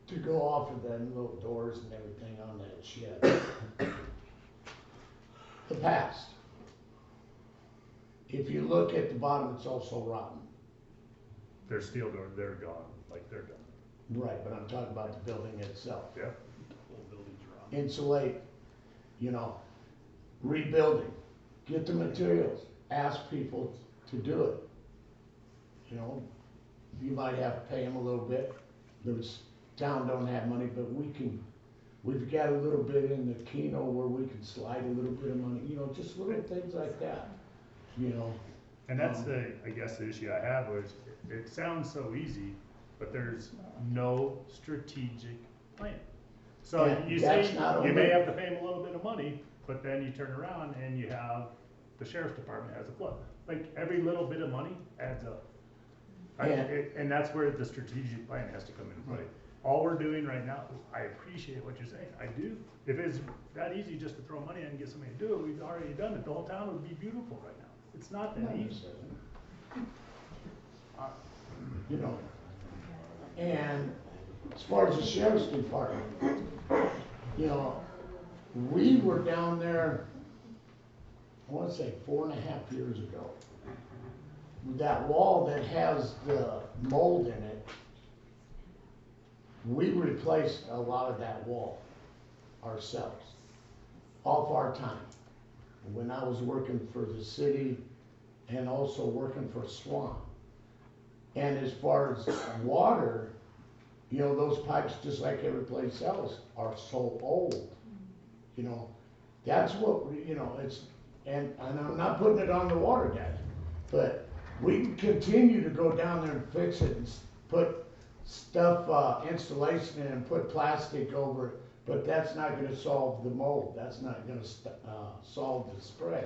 To go off of them little doors and everything on that shed. The past. If you look at the bottom, it's also rotten. They're steel doors, they're gone, like they're done. Right, but I'm talking about the building itself. Yeah. Whole building's wrong. Insulate, rebuilding, get the materials, ask people to do it. You might have to pay them a little bit. Town don't have money, but we've got a little bit in the Keno where we can slide a little bit of money, just little things like that, And that's I guess the issue I have was, it sounds so easy, but there's no strategic plan. So And you that's say, not you may only- have to pay them a little bit of money, but then you turn around and you have, the sheriff's department has a flood. Like, every little bit of money adds up. And that's where the strategic plan has to come into play. All we're doing right now, I appreciate what you're saying, I do. If it's that easy just to throw money in and get somebody to do it, we've already done it. The whole town would be beautiful right now. It's not that easy. And as far as the sheriff's department, we were down there, I wanna say 4.5 years ago. That wall that has the mold in it, we replaced a lot of that wall ourselves, off our time. When I was working for the city and also working for Swan. And as far as water, those pipes, just like every place else, are so old. That's what, and I'm not putting it on the water guys, but we can continue to go down there and fix it and put stuff, installation in and put plastic over it, but that's not gonna solve the mold, that's not gonna solve the spray.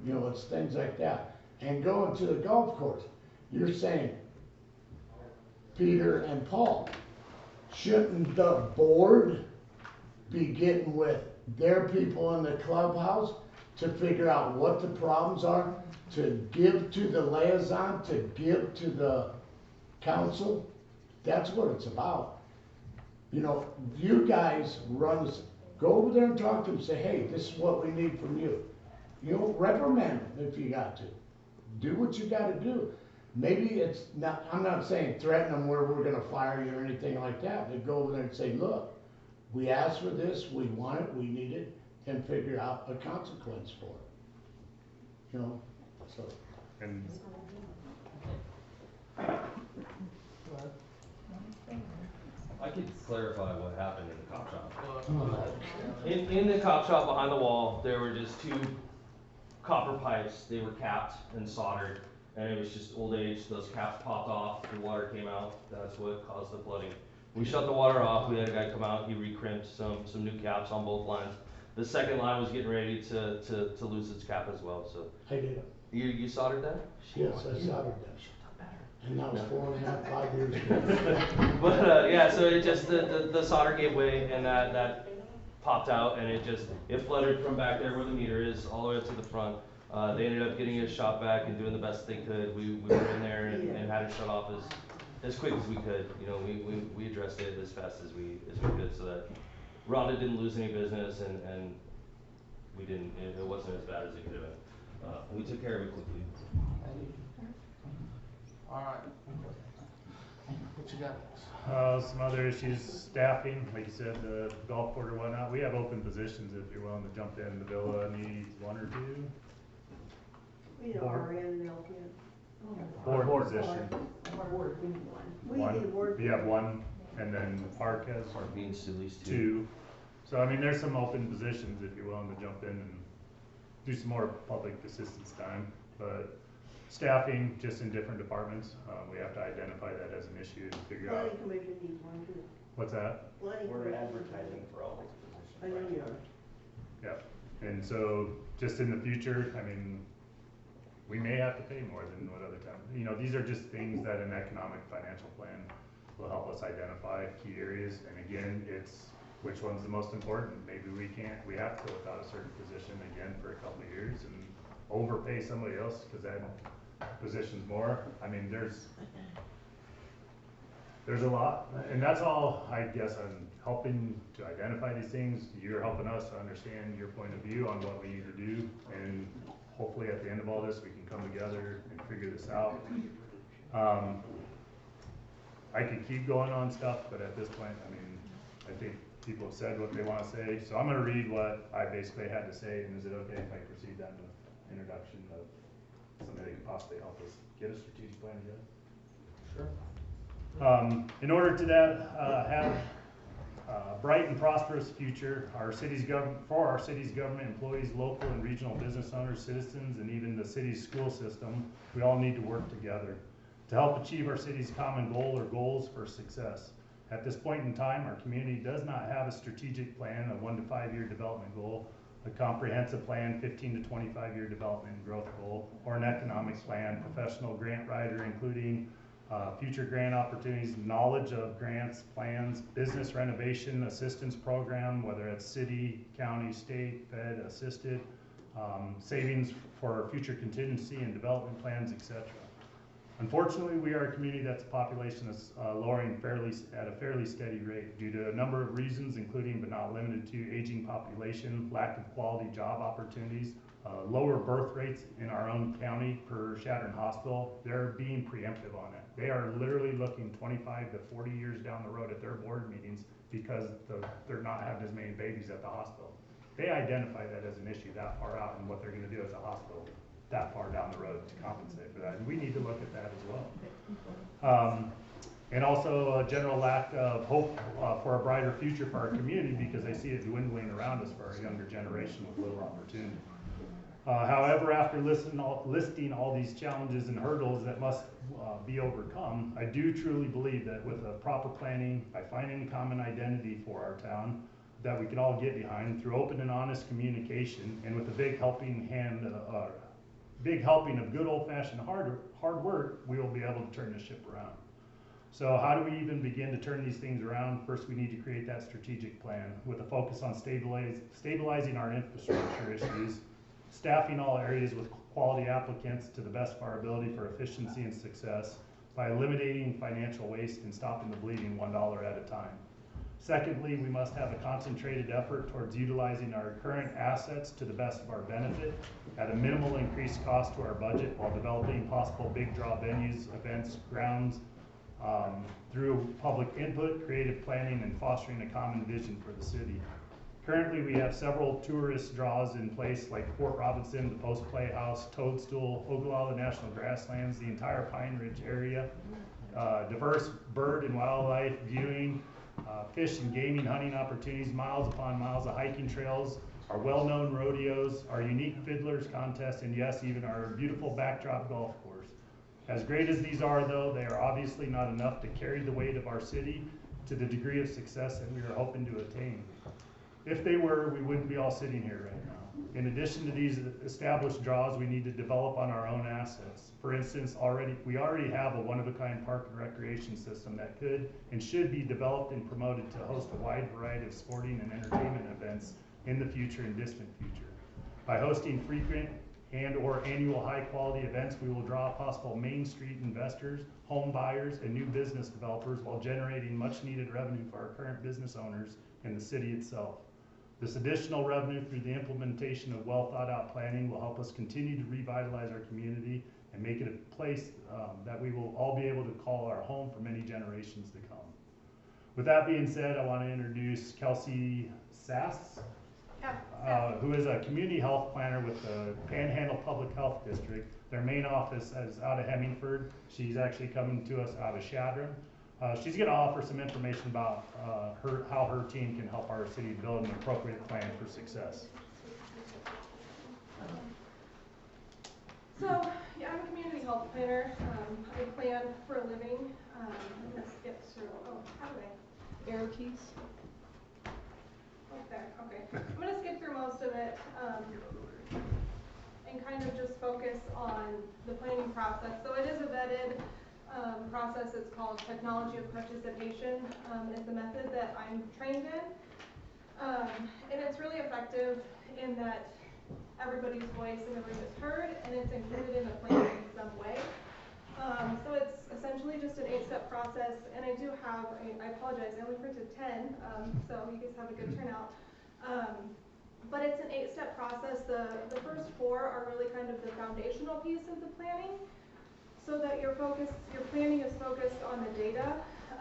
It's things like that. And going to the golf course, you're saying, Peter and Paul, shouldn't the board be getting with their people in the clubhouse to figure out what the problems are, to give to the liaison, to give to the council? That's what it's about. You guys run this, go over there and talk to them, say, hey, this is what we need from you. Reprimand them if you got to. Do what you gotta do. Maybe it's not, I'm not saying threaten them where we're gonna fire you or anything like that, but go over there and say, look, we asked for this, we want it, we need it, and figure out a consequence for it. So. And I could clarify what happened in the cop shop. In the cop shop behind the wall, there were just 2 copper pipes. They were capped and soldered, and it was just old age. Those caps popped off, the water came out. That's what caused the flooding. We shut the water off. We had a guy come out. He recrimped some new caps on both lines. The second line was getting ready to lose its cap as well. So I did. You soldered that? Yes, I soldered that. And that was 4.5, 5 years ago. But yeah, so it just the solder gave way, and that popped out, and it flooded from back there where the meter is all the way up to the front. They ended up getting it shot back and doing the best they could. We were in there and had it shut off as quick as we could. We addressed it as fast as we could, so that Rhonda didn't lose any business, and we didn't. It wasn't as bad as it could have been. We took care of it quickly. Alright. What you got? Some other issues, staffing, like you said, the golf court or whatnot. We have open positions if you're willing to jump in. The villa needs one or two. We need Board. RN and LPN. Board position. Board, we need one. We One. need a board. We have one, and then Park has Park needs at least two. So I mean, there's some open positions if you're willing to jump in and do some more public assistance time. But staffing, just in different departments, we have to identify that as an issue and figure out. Planning commission needs one too. What's that? Planning We're commission. advertising for all these positions. I know right you now. are. Yeah, and so just in the future, I mean, we may have to pay more than what other towns, you know, these are just things that an economic financial plan will help us identify key areas. And again, it's which one's the most important. Maybe we have to go without a certain position again for a couple of years and overpay somebody else because that position's more. I mean, there's a lot, and that's all I guess I'm helping to identify these things. You're helping us to understand your point of view on what we need to do, and hopefully at the end of all this, we can come together and figure this out. I could keep going on stuff, but at this point, I mean, I think people have said what they want to say, so I'm gonna read what I basically had to say, and is it okay if I proceed then with introduction of somebody that could possibly help us get a strategic plan together? Sure. In order to have a bright and prosperous future, for our city's government employees, local and regional business owners, citizens, and even the city's school system, we all need to work together to help achieve our city's common goal or goals for success. At this point in time, our community does not have a strategic plan, a 1 to 5 year development goal, a comprehensive plan, 15 to 25-year development and growth goal, or an economic plan, professional grant writer, including future grant opportunities, knowledge of grants, plans, business renovation assistance program, whether it's city, county, state, fed, assisted, savings for future contingency and development plans, etc. Unfortunately, we are a community that's population is lowering at a fairly steady rate due to a number of reasons, including but not limited to aging population, lack of quality job opportunities, lower birth rates in our own county per Chadron Hospital. They're being preemptive on it. They are literally looking 25 to 40 years down the road at their board meetings because they're not having as many babies at the hospital. They identify that as an issue that far out and what they're going to do as a hospital that far down the road to compensate for that. And we need to look at that as well. And also a general lack of hope for a brighter future for our community because they see it dwindling around us for our younger generation with little opportunity. However, after listing all these challenges and hurdles that must be overcome, I do truly believe that with a proper planning, by finding a common identity for our town, that we can all get behind through open and honest communication, and with a big helping of good old-fashioned hard work, we will be able to turn this ship around. So how do we even begin to turn these things around? First, we need to create that strategic plan with a focus on stabilizing our infrastructure issues, staffing all areas with quality applicants to the best of our ability for efficiency and success by eliminating financial waste and stopping the bleeding $1 at a time. Secondly, we must have a concentrated effort towards utilizing our current assets to the best of our benefit at a minimal increased cost to our budget while developing possible big draw venues, events, grounds, through public input, creative planning, and fostering a common vision for the city. Currently, we have several tourist draws in place like Fort Robinson, the Post Playhouse, Toadstool, Ogallala National Grasslands, the entire Pine Ridge area, diverse bird and wildlife viewing, fish and gaming hunting opportunities, miles upon miles of hiking trails, our well-known rodeos, our unique fiddlers contest, and yes, even our beautiful backdrop golf course. As great as these are, though, they are obviously not enough to carry the weight of our city to the degree of success that we are hoping to attain. If they were, we wouldn't be all sitting here right now. In addition to these established draws, we need to develop on our own assets. For instance, we already have a one-of-a-kind park and recreation system that could and should be developed and promoted to host a wide variety of sporting and entertainment events in the future and distant future. By hosting frequent and/or annual high-quality events, we will draw possible Main Street investors, home buyers, and new business developers while generating much-needed revenue for our current business owners and the city itself. This additional revenue through the implementation of well thought out planning will help us continue to revitalize our community and make it a place that we will all be able to call our home for many generations to come. With that being said, I want to introduce Kelsey Sass, who is a community health planner with the Panhandle Public Health District. Their main office is out of Hemingford. She's actually coming to us out of Chadron. She's going to offer some information about how her team can help our city build an appropriate plan for success. So, yeah, I'm a community health planner. I plan for a living. I'm going to skip through, how do I? Arrow keys. Right there, okay. I'm going to skip through most of it and kind of just focus on the planning process. So it is a vetted process. It's called technology of participation. It's the method that I'm trained in. And it's really effective in that everybody's voice in the room is heard and it's included in the plan in some way. So it's essentially just an 8-step process, and I do have, I apologize, I only printed 10, so you guys have a good turnout. But it's an 8-step process. The first 4 are really kind of the foundational piece of the planning, so that your planning is focused on the data,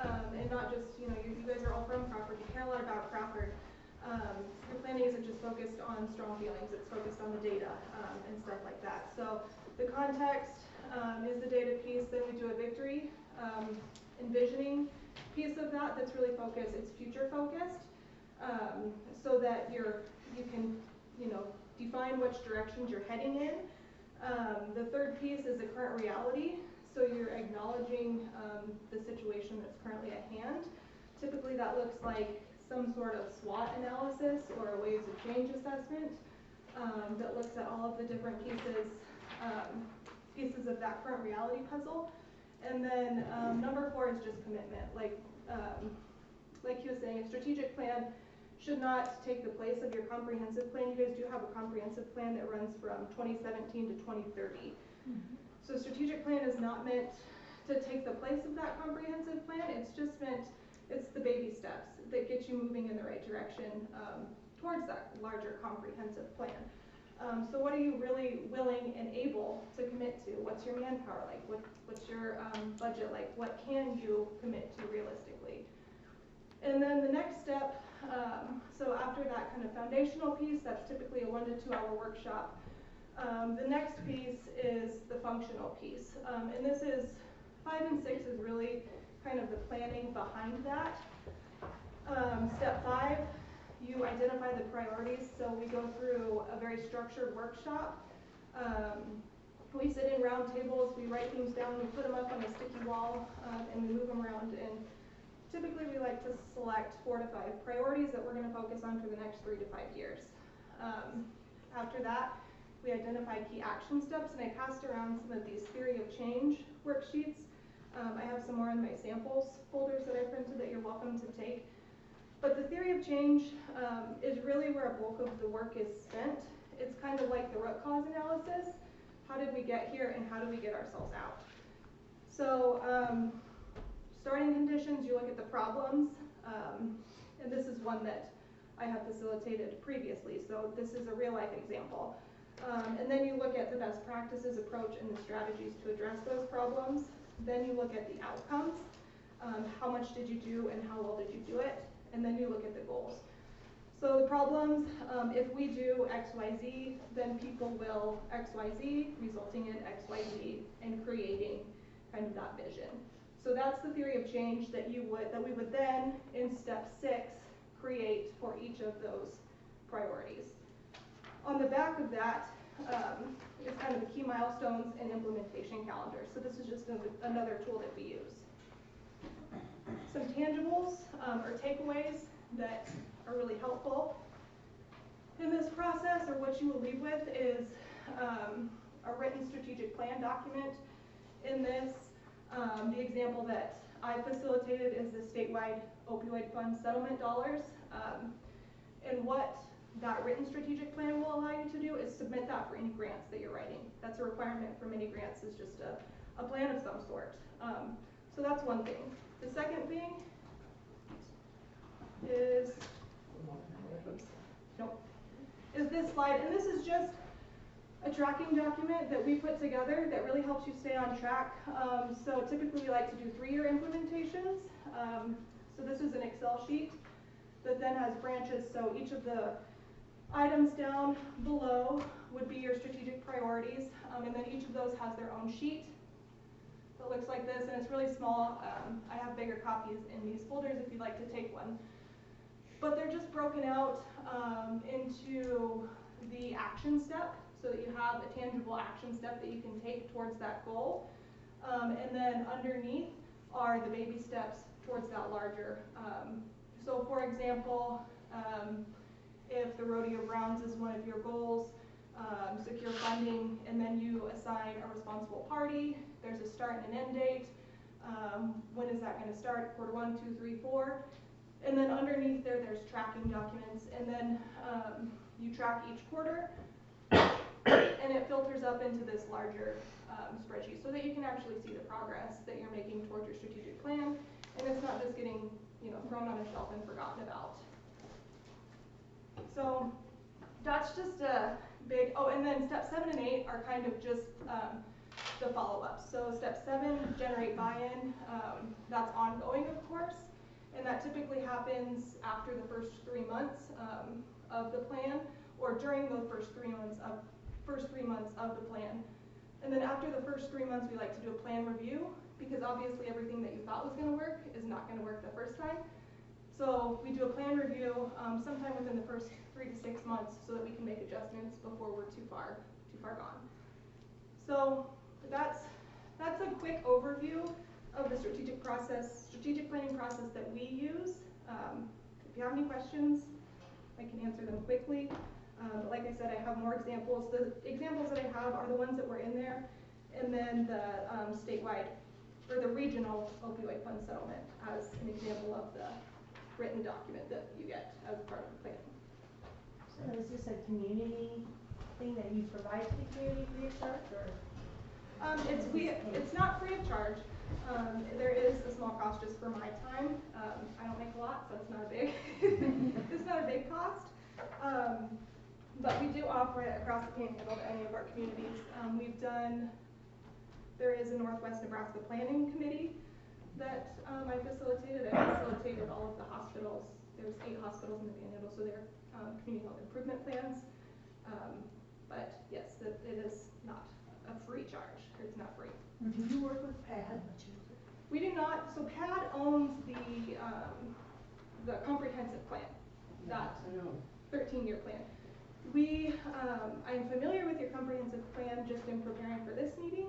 and not just, you guys are all from Crawford, you care a lot about Crawford. Your planning isn't just focused on strong feelings, it's focused on the data and stuff like that. So the context is the data piece, then we do a victory, envisioning piece of that that's really focused, it's future focused, so that you can define which directions you're heading in. The third piece is the current reality, so you're acknowledging the situation that's currently at hand. Typically that looks like some sort of SWOT analysis or a waves of change assessment that looks at all of the different pieces of that current reality puzzle. And then number 4 is just commitment. Like he was saying, a strategic plan should not take the place of your comprehensive plan. You guys do have a comprehensive plan that runs from 2017 to 2030. So strategic plan is not meant to take the place of that comprehensive plan. It's just meant, it's the baby steps that get you moving in the right direction towards that larger comprehensive plan. So what are you really willing and able to commit to? What's your manpower like? What's your budget like? What can you commit to realistically? And then the next step, so after that kind of foundational piece, that's typically a 1 to 2 hour workshop. The next piece is the functional piece. And this is, 5 and 6 is really kind of the planning behind that. Step 5, you identify the priorities. So we go through a very structured workshop. We sit in round tables, we write things down, we put them up on a sticky wall, and we move them around. And typically we like to select 4 to 5 priorities that we're going to focus on for the next 3 to 5 years. After that, we identify key action steps, and I passed around some of these theory of change worksheets. I have some more in my samples folders that I printed that you're welcome to take. But the theory of change is really where a bulk of the work is spent. It's kind of like the root cause analysis. How did we get here and how do we get ourselves out? So starting conditions, you look at the problems, and this is one that I have facilitated previously, so this is a real life example. And then you look at the best practices approach and the strategies to address those problems. Then you look at the outcomes, how much did you do and how well did you do it, and then you look at the goals. So the problems, if we do X, Y, Z, then people will X, Y, Z, resulting in X, Y, Z, and creating kind of that vision. So that's the theory of change that we would then, in step 6, create for each of those priorities. On the back of that is kind of the key milestones and implementation calendar. So this is just another tool that we use. Some tangibles or takeaways that are really helpful in this process, or what you will leave with, is a written strategic plan document. In this, the example that I facilitated is the statewide opioid fund settlement dollars. And what that written strategic plan will allow you to do is submit that for any grants that you're writing. That's a requirement for many grants, is just a plan of some sort. So that's one thing. The second thing is nope, is this slide, and this is just a tracking document that we put together that really helps you stay on track. So typically we like to do 3-year implementations. So this is an Excel sheet that then has branches, so each of the items down below would be your strategic priorities, and then each of those has their own sheet that looks like this, and it's really small. I have bigger copies in these folders if you'd like to take one. But they're just broken out into the action step, so that you have a tangible action step that you can take towards that goal. And then underneath are the baby steps towards that larger. So for example, if the Rodeo Browns is one of your goals, secure funding, and then you assign a responsible party. There's a start and an end date. When is that going to start? Quarter 1, 2, 3, 4. And then underneath there's tracking documents, and then you track each quarter, and it filters up into this larger spreadsheet so that you can actually see the progress that you're making towards your strategic plan, and it's not just getting thrown on a shelf and forgotten about. So that's just a big, oh, and then step 7 and 8 are kind of just the follow-ups. So step 7, generate buy-in, that's ongoing, of course, and that typically happens after the first 3 months of the plan, or during the first 3 months of the plan. And then after the first 3 months, we like to do a plan review, because obviously everything that you thought was going to work is not going to work the first time. So we do a plan review sometime within the first 3 to 6 months, so that we can make adjustments before we're too far gone. So that's a quick overview of the strategic planning process that we use. If you have any questions, I can answer them quickly. But like I said, I have more examples. The examples that I have are the ones that were in there, and then the statewide or the regional opioid fund settlement as an example of the written document that you get as part of the plan. So is this a community thing that you provide to the community free of charge, or? It's not free of charge. There is a small cost just for my time. I don't make a lot, so it's not a big it's not a big cost. But we do offer it across the Panhandle to any of our communities. There is a Northwest Nebraska Planning Committee that I facilitated. I facilitated all of the hospitals. There's 8 hospitals in the Panhandle, so they're community health improvement plans. But yes, it is not a free charge. It's not free. Do you work with PAD? We do not. So PAD owns the comprehensive plan, that 13-year plan. I'm familiar with your comprehensive plan just in preparing for this meeting,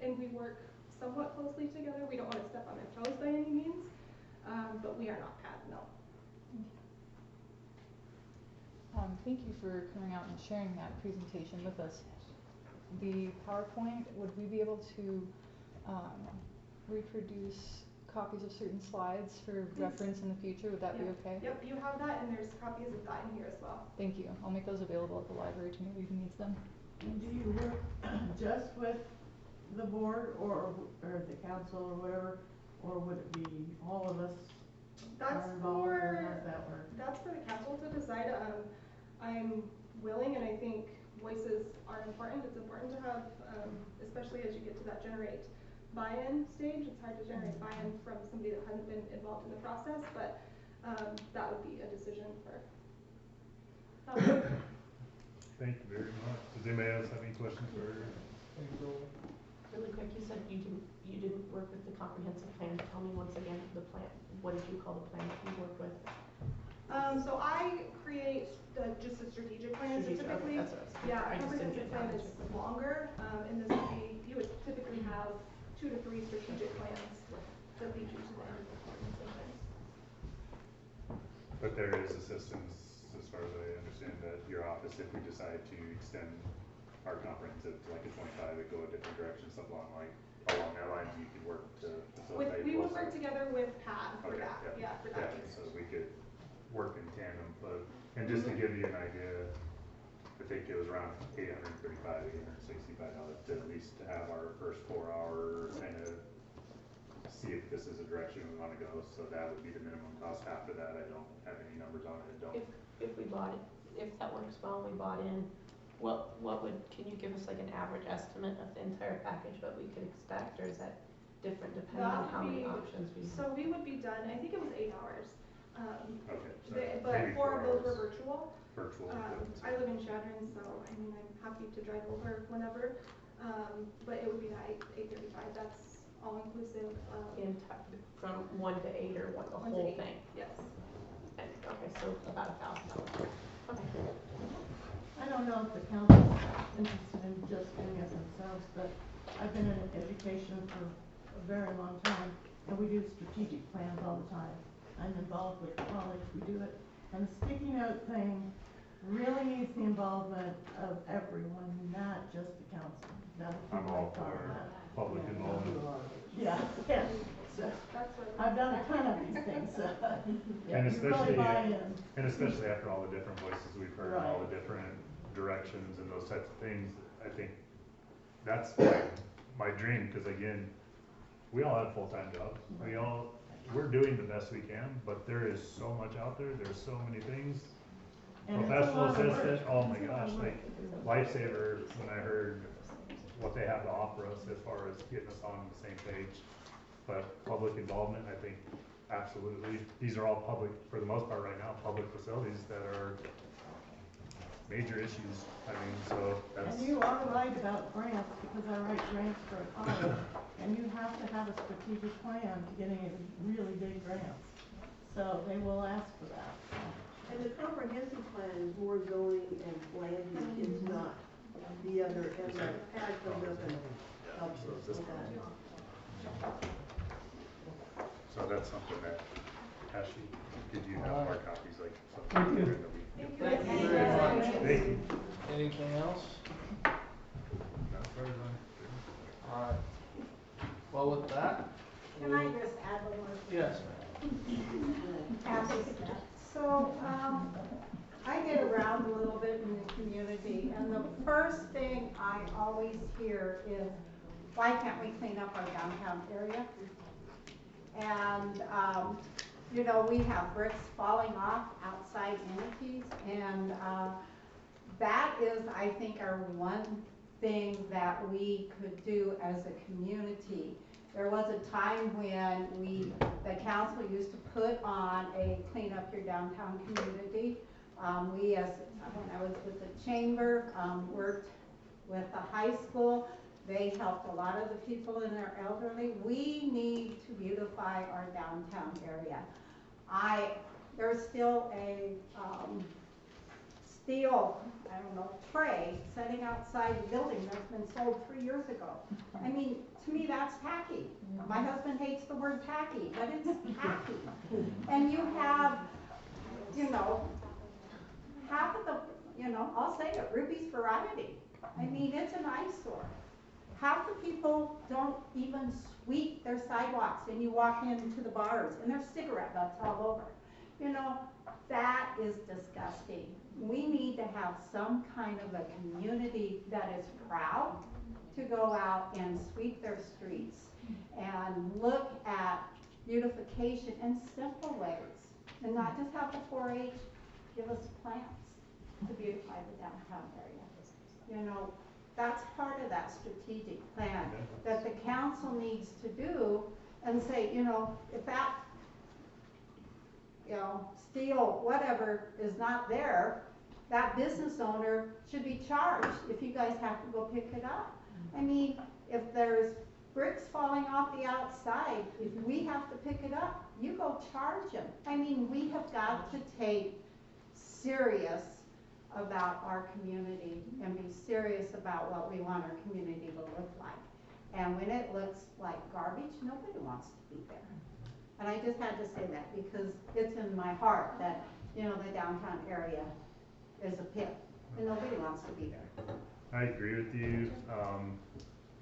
and we work somewhat closely together. We don't want to step on their toes by any means, but we are not PAD, no. Thank you for coming out and sharing that presentation with us. The PowerPoint, would we be able to reproduce copies of certain slides for reference in the future? Would that be okay? Yep, you have that, and there's copies of that in here as well. Thank you. I'll make those available at the library to anybody who needs them. And do you work just with the board or the council or whatever, or would it be all of us are involved, or how does that work? That's for the council to decide. I'm willing, and I think voices are important. It's important to have, especially as you get to that generate buy-in stage. It's hard to generate buy-in from somebody that hasn't been involved in the process, but that would be a decision for. Thank you very much. Does anybody else have any questions for her? Really quick, you said you didn't work with the comprehensive plan. Tell me once again the plan. What did you call the plan that you work with? So I create just a strategic plan. So typically, yeah, a comprehensive plan is longer. In the city, you would typically have 2 to 3 strategic plans that lead you to the end. But there is assistance, as far as I understand, at your office if we decide to extend our comprehensive to like a 25 and go a different direction, something along that line, you could work to facilitate. We would work together with PAD for that. Yeah, for that. Yeah, so we could work in tandem. And just to give you an idea, I think it was around $835, $865 to at least to have our first 4 hour kind of see if this is a direction we want to go. So that would be the minimum cost. After that, I don't have any numbers on it. if we bought it, if that works well, and we bought in, what would, can you give us like an average estimate of the entire package, what we could expect, or is that different depending on how many options we have? So we would be done, I think it was 8 hours. Okay, so But maybe 4 of those were hours. virtual. Virtual. I live in Chadron, so I mean, I'm happy to drive over whenever. But it would be that 8:35, that's all inclusive of. From 1 to 8 or what, the 1 to whole 8, thing? yes. And, okay, so about $1,000. Okay. I don't know if the council's interested in just doing it themselves, but I've been in education for a very long time, and we do strategic plans all the time. I'm involved with the college, we do it, and the sticky note thing really needs the involvement of everyone, not just the council. That would be I'm my all thought for on that. public involvement. Yeah, yeah, so, I've done a ton of these things, so, yeah, And you really buy in. and especially after all the different voices we've heard, and all Right. the different directions and those types of things, I think that's my dream, because again, we all have full-time jobs. We're doing the best we can, but there is so much out there, there's so many things. And it's a Professional lot of work. assistant, oh my It's a lot gosh, of like Lifesaver, when I heard what they have to offer us as far as getting us on the same page. But public involvement, I think, absolutely. These are all public, for the most part right now, public facilities that are major issues. I mean, so that's. And you are right about grants, because I write grants for a college, and you have to have a strategic plan to getting into really big grants. So they will ask for that. And the comprehensive plan is more zoning and land use, it's not the other, and the ag comes up and helps us with that. So that's something that, Ashley, did you have more copies like something that we? Thank you very much. Thank you. Anything else? That's far as I'm Alright. Well, with that. Can I just add one more thing? Yes. So, I get around a little bit in the community, and the first thing I always hear is, why can't we clean up our downtown area? And, you know, we have bricks falling off outside entities, and, that is, I think, our one thing that we could do as a community. There was a time when the council used to put on a clean up your downtown community. When I was with the chamber, worked with the high school. They helped a lot of the people in their elderly. We need to beautify our downtown area. There's still a, steel, tray sitting outside the building that's been sold 3 years ago. I mean, to me, that's tacky. My husband hates the word tacky, but it's tacky. And you have, half of the, I'll say it, Ruby's Variety. I mean, it's an eyesore. Half the people don't even sweep their sidewalks, and you walk into the bars, and there's cigarette butts all over. That is disgusting. We need to have some kind of a community that is proud to go out and sweep their streets and look at beautification in simple ways, and not just have the 4-H give us plants to beautify the downtown area. That's part of that strategic plan that the council needs to do, and say, if that, steel, whatever, is not there, that business owner should be charged if you guys have to go pick it up. I mean, if there's bricks falling off the outside, if we have to pick it up, you go charge them. I mean, we have got to take serious about our community and be serious about what we want our community to look like. And when it looks like garbage, nobody wants to be there. And I just had to say that because it's in my heart that, the downtown area is a pit and nobody wants to be there. I agree with you,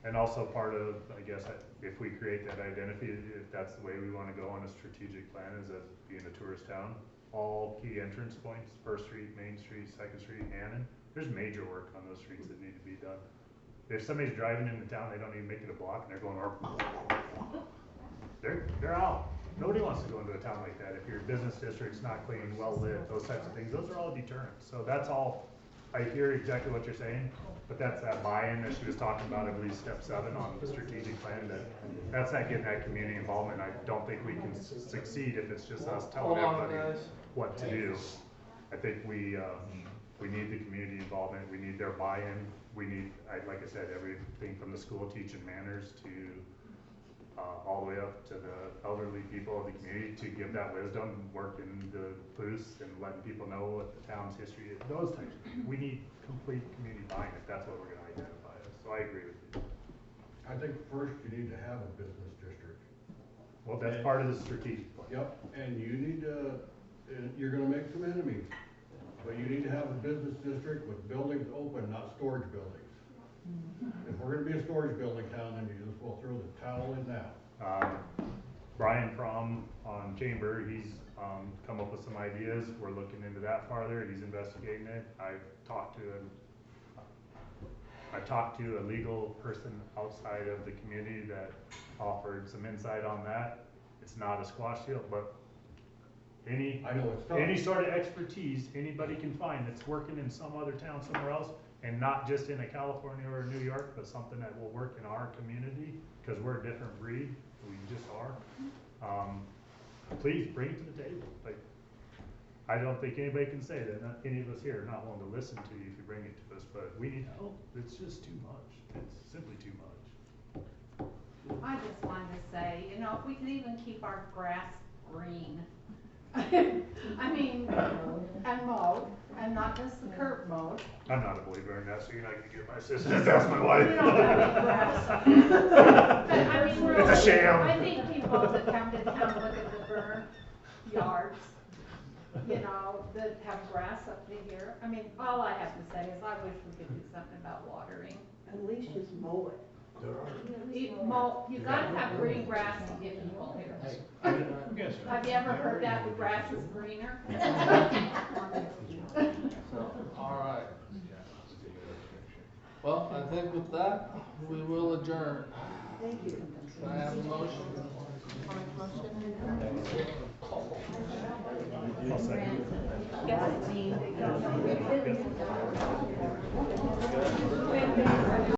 and also part of, I guess, if we create that identity, if that's the way we wanna go on a strategic plan, is as being a tourist town. All key entrance points, First Street, Main Street, Second Street, Hannon, there's major work on those streets that need to be done. If somebody's driving into town, they don't even make it a block and they're going, they're out. nobody wants to go into a town like that. If your business district's not clean, well lit, those types of things, those are all deterrents. So that's all, I hear exactly what you're saying, but that's that buy-in that she was talking about, I believe step 7 on the strategic plan, that's not getting that community involvement. I don't think we can succeed if it's just us telling Hold on, everybody guys. what to do. I think we need the community involvement, we need their buy-in, we need, like I said, everything from the school teaching manners to all the way up to the elderly people of the community to give that wisdom, work in the booths and letting people know what the town's history is, those types of things. We need complete community buy-in if that's what we're gonna identify as, so I agree with you. I think first you need to have a business district. Well, that's part of the strategic plan. Yep, and you need to, you're gonna make some enemies, but you need to have a business district with buildings open, not storage buildings. If we're gonna be a storage building town, then you just will throw the towel in now. Brian Fromm on Chamber, he's come up with some ideas. We're looking into that farther. He's investigating it. I've talked to a legal person outside of the community that offered some insight on that. It's not a squash field, but any sort of expertise anybody can find that's working in some other town somewhere else, and not just in a California or New York, but something that will work in our community, because we're a different breed, we just are. Please bring it to the table. Like, I don't think anybody can say that any of us here are not willing to listen to you if you bring it to us, but we need help. It's just too much. It's simply too much. I just wanted to say, you know, if we could even keep our grass green. I mean, and mowed, and not just the curb mowed. I'm not a believer in that, so you're not gonna get my sister to ask my wife. We don't have any grass. But I mean, really, It's a sham. I think people that come to town look at the burn yards, you know, that have grass up to here. I mean, all I have to say is I wish we could do something about watering. At least just mow it. You gotta have green grass to get people here. Have you ever heard that the grass is greener? Alright. Well, I think with that, we will adjourn. Thank you. Can I have a motion? Yes.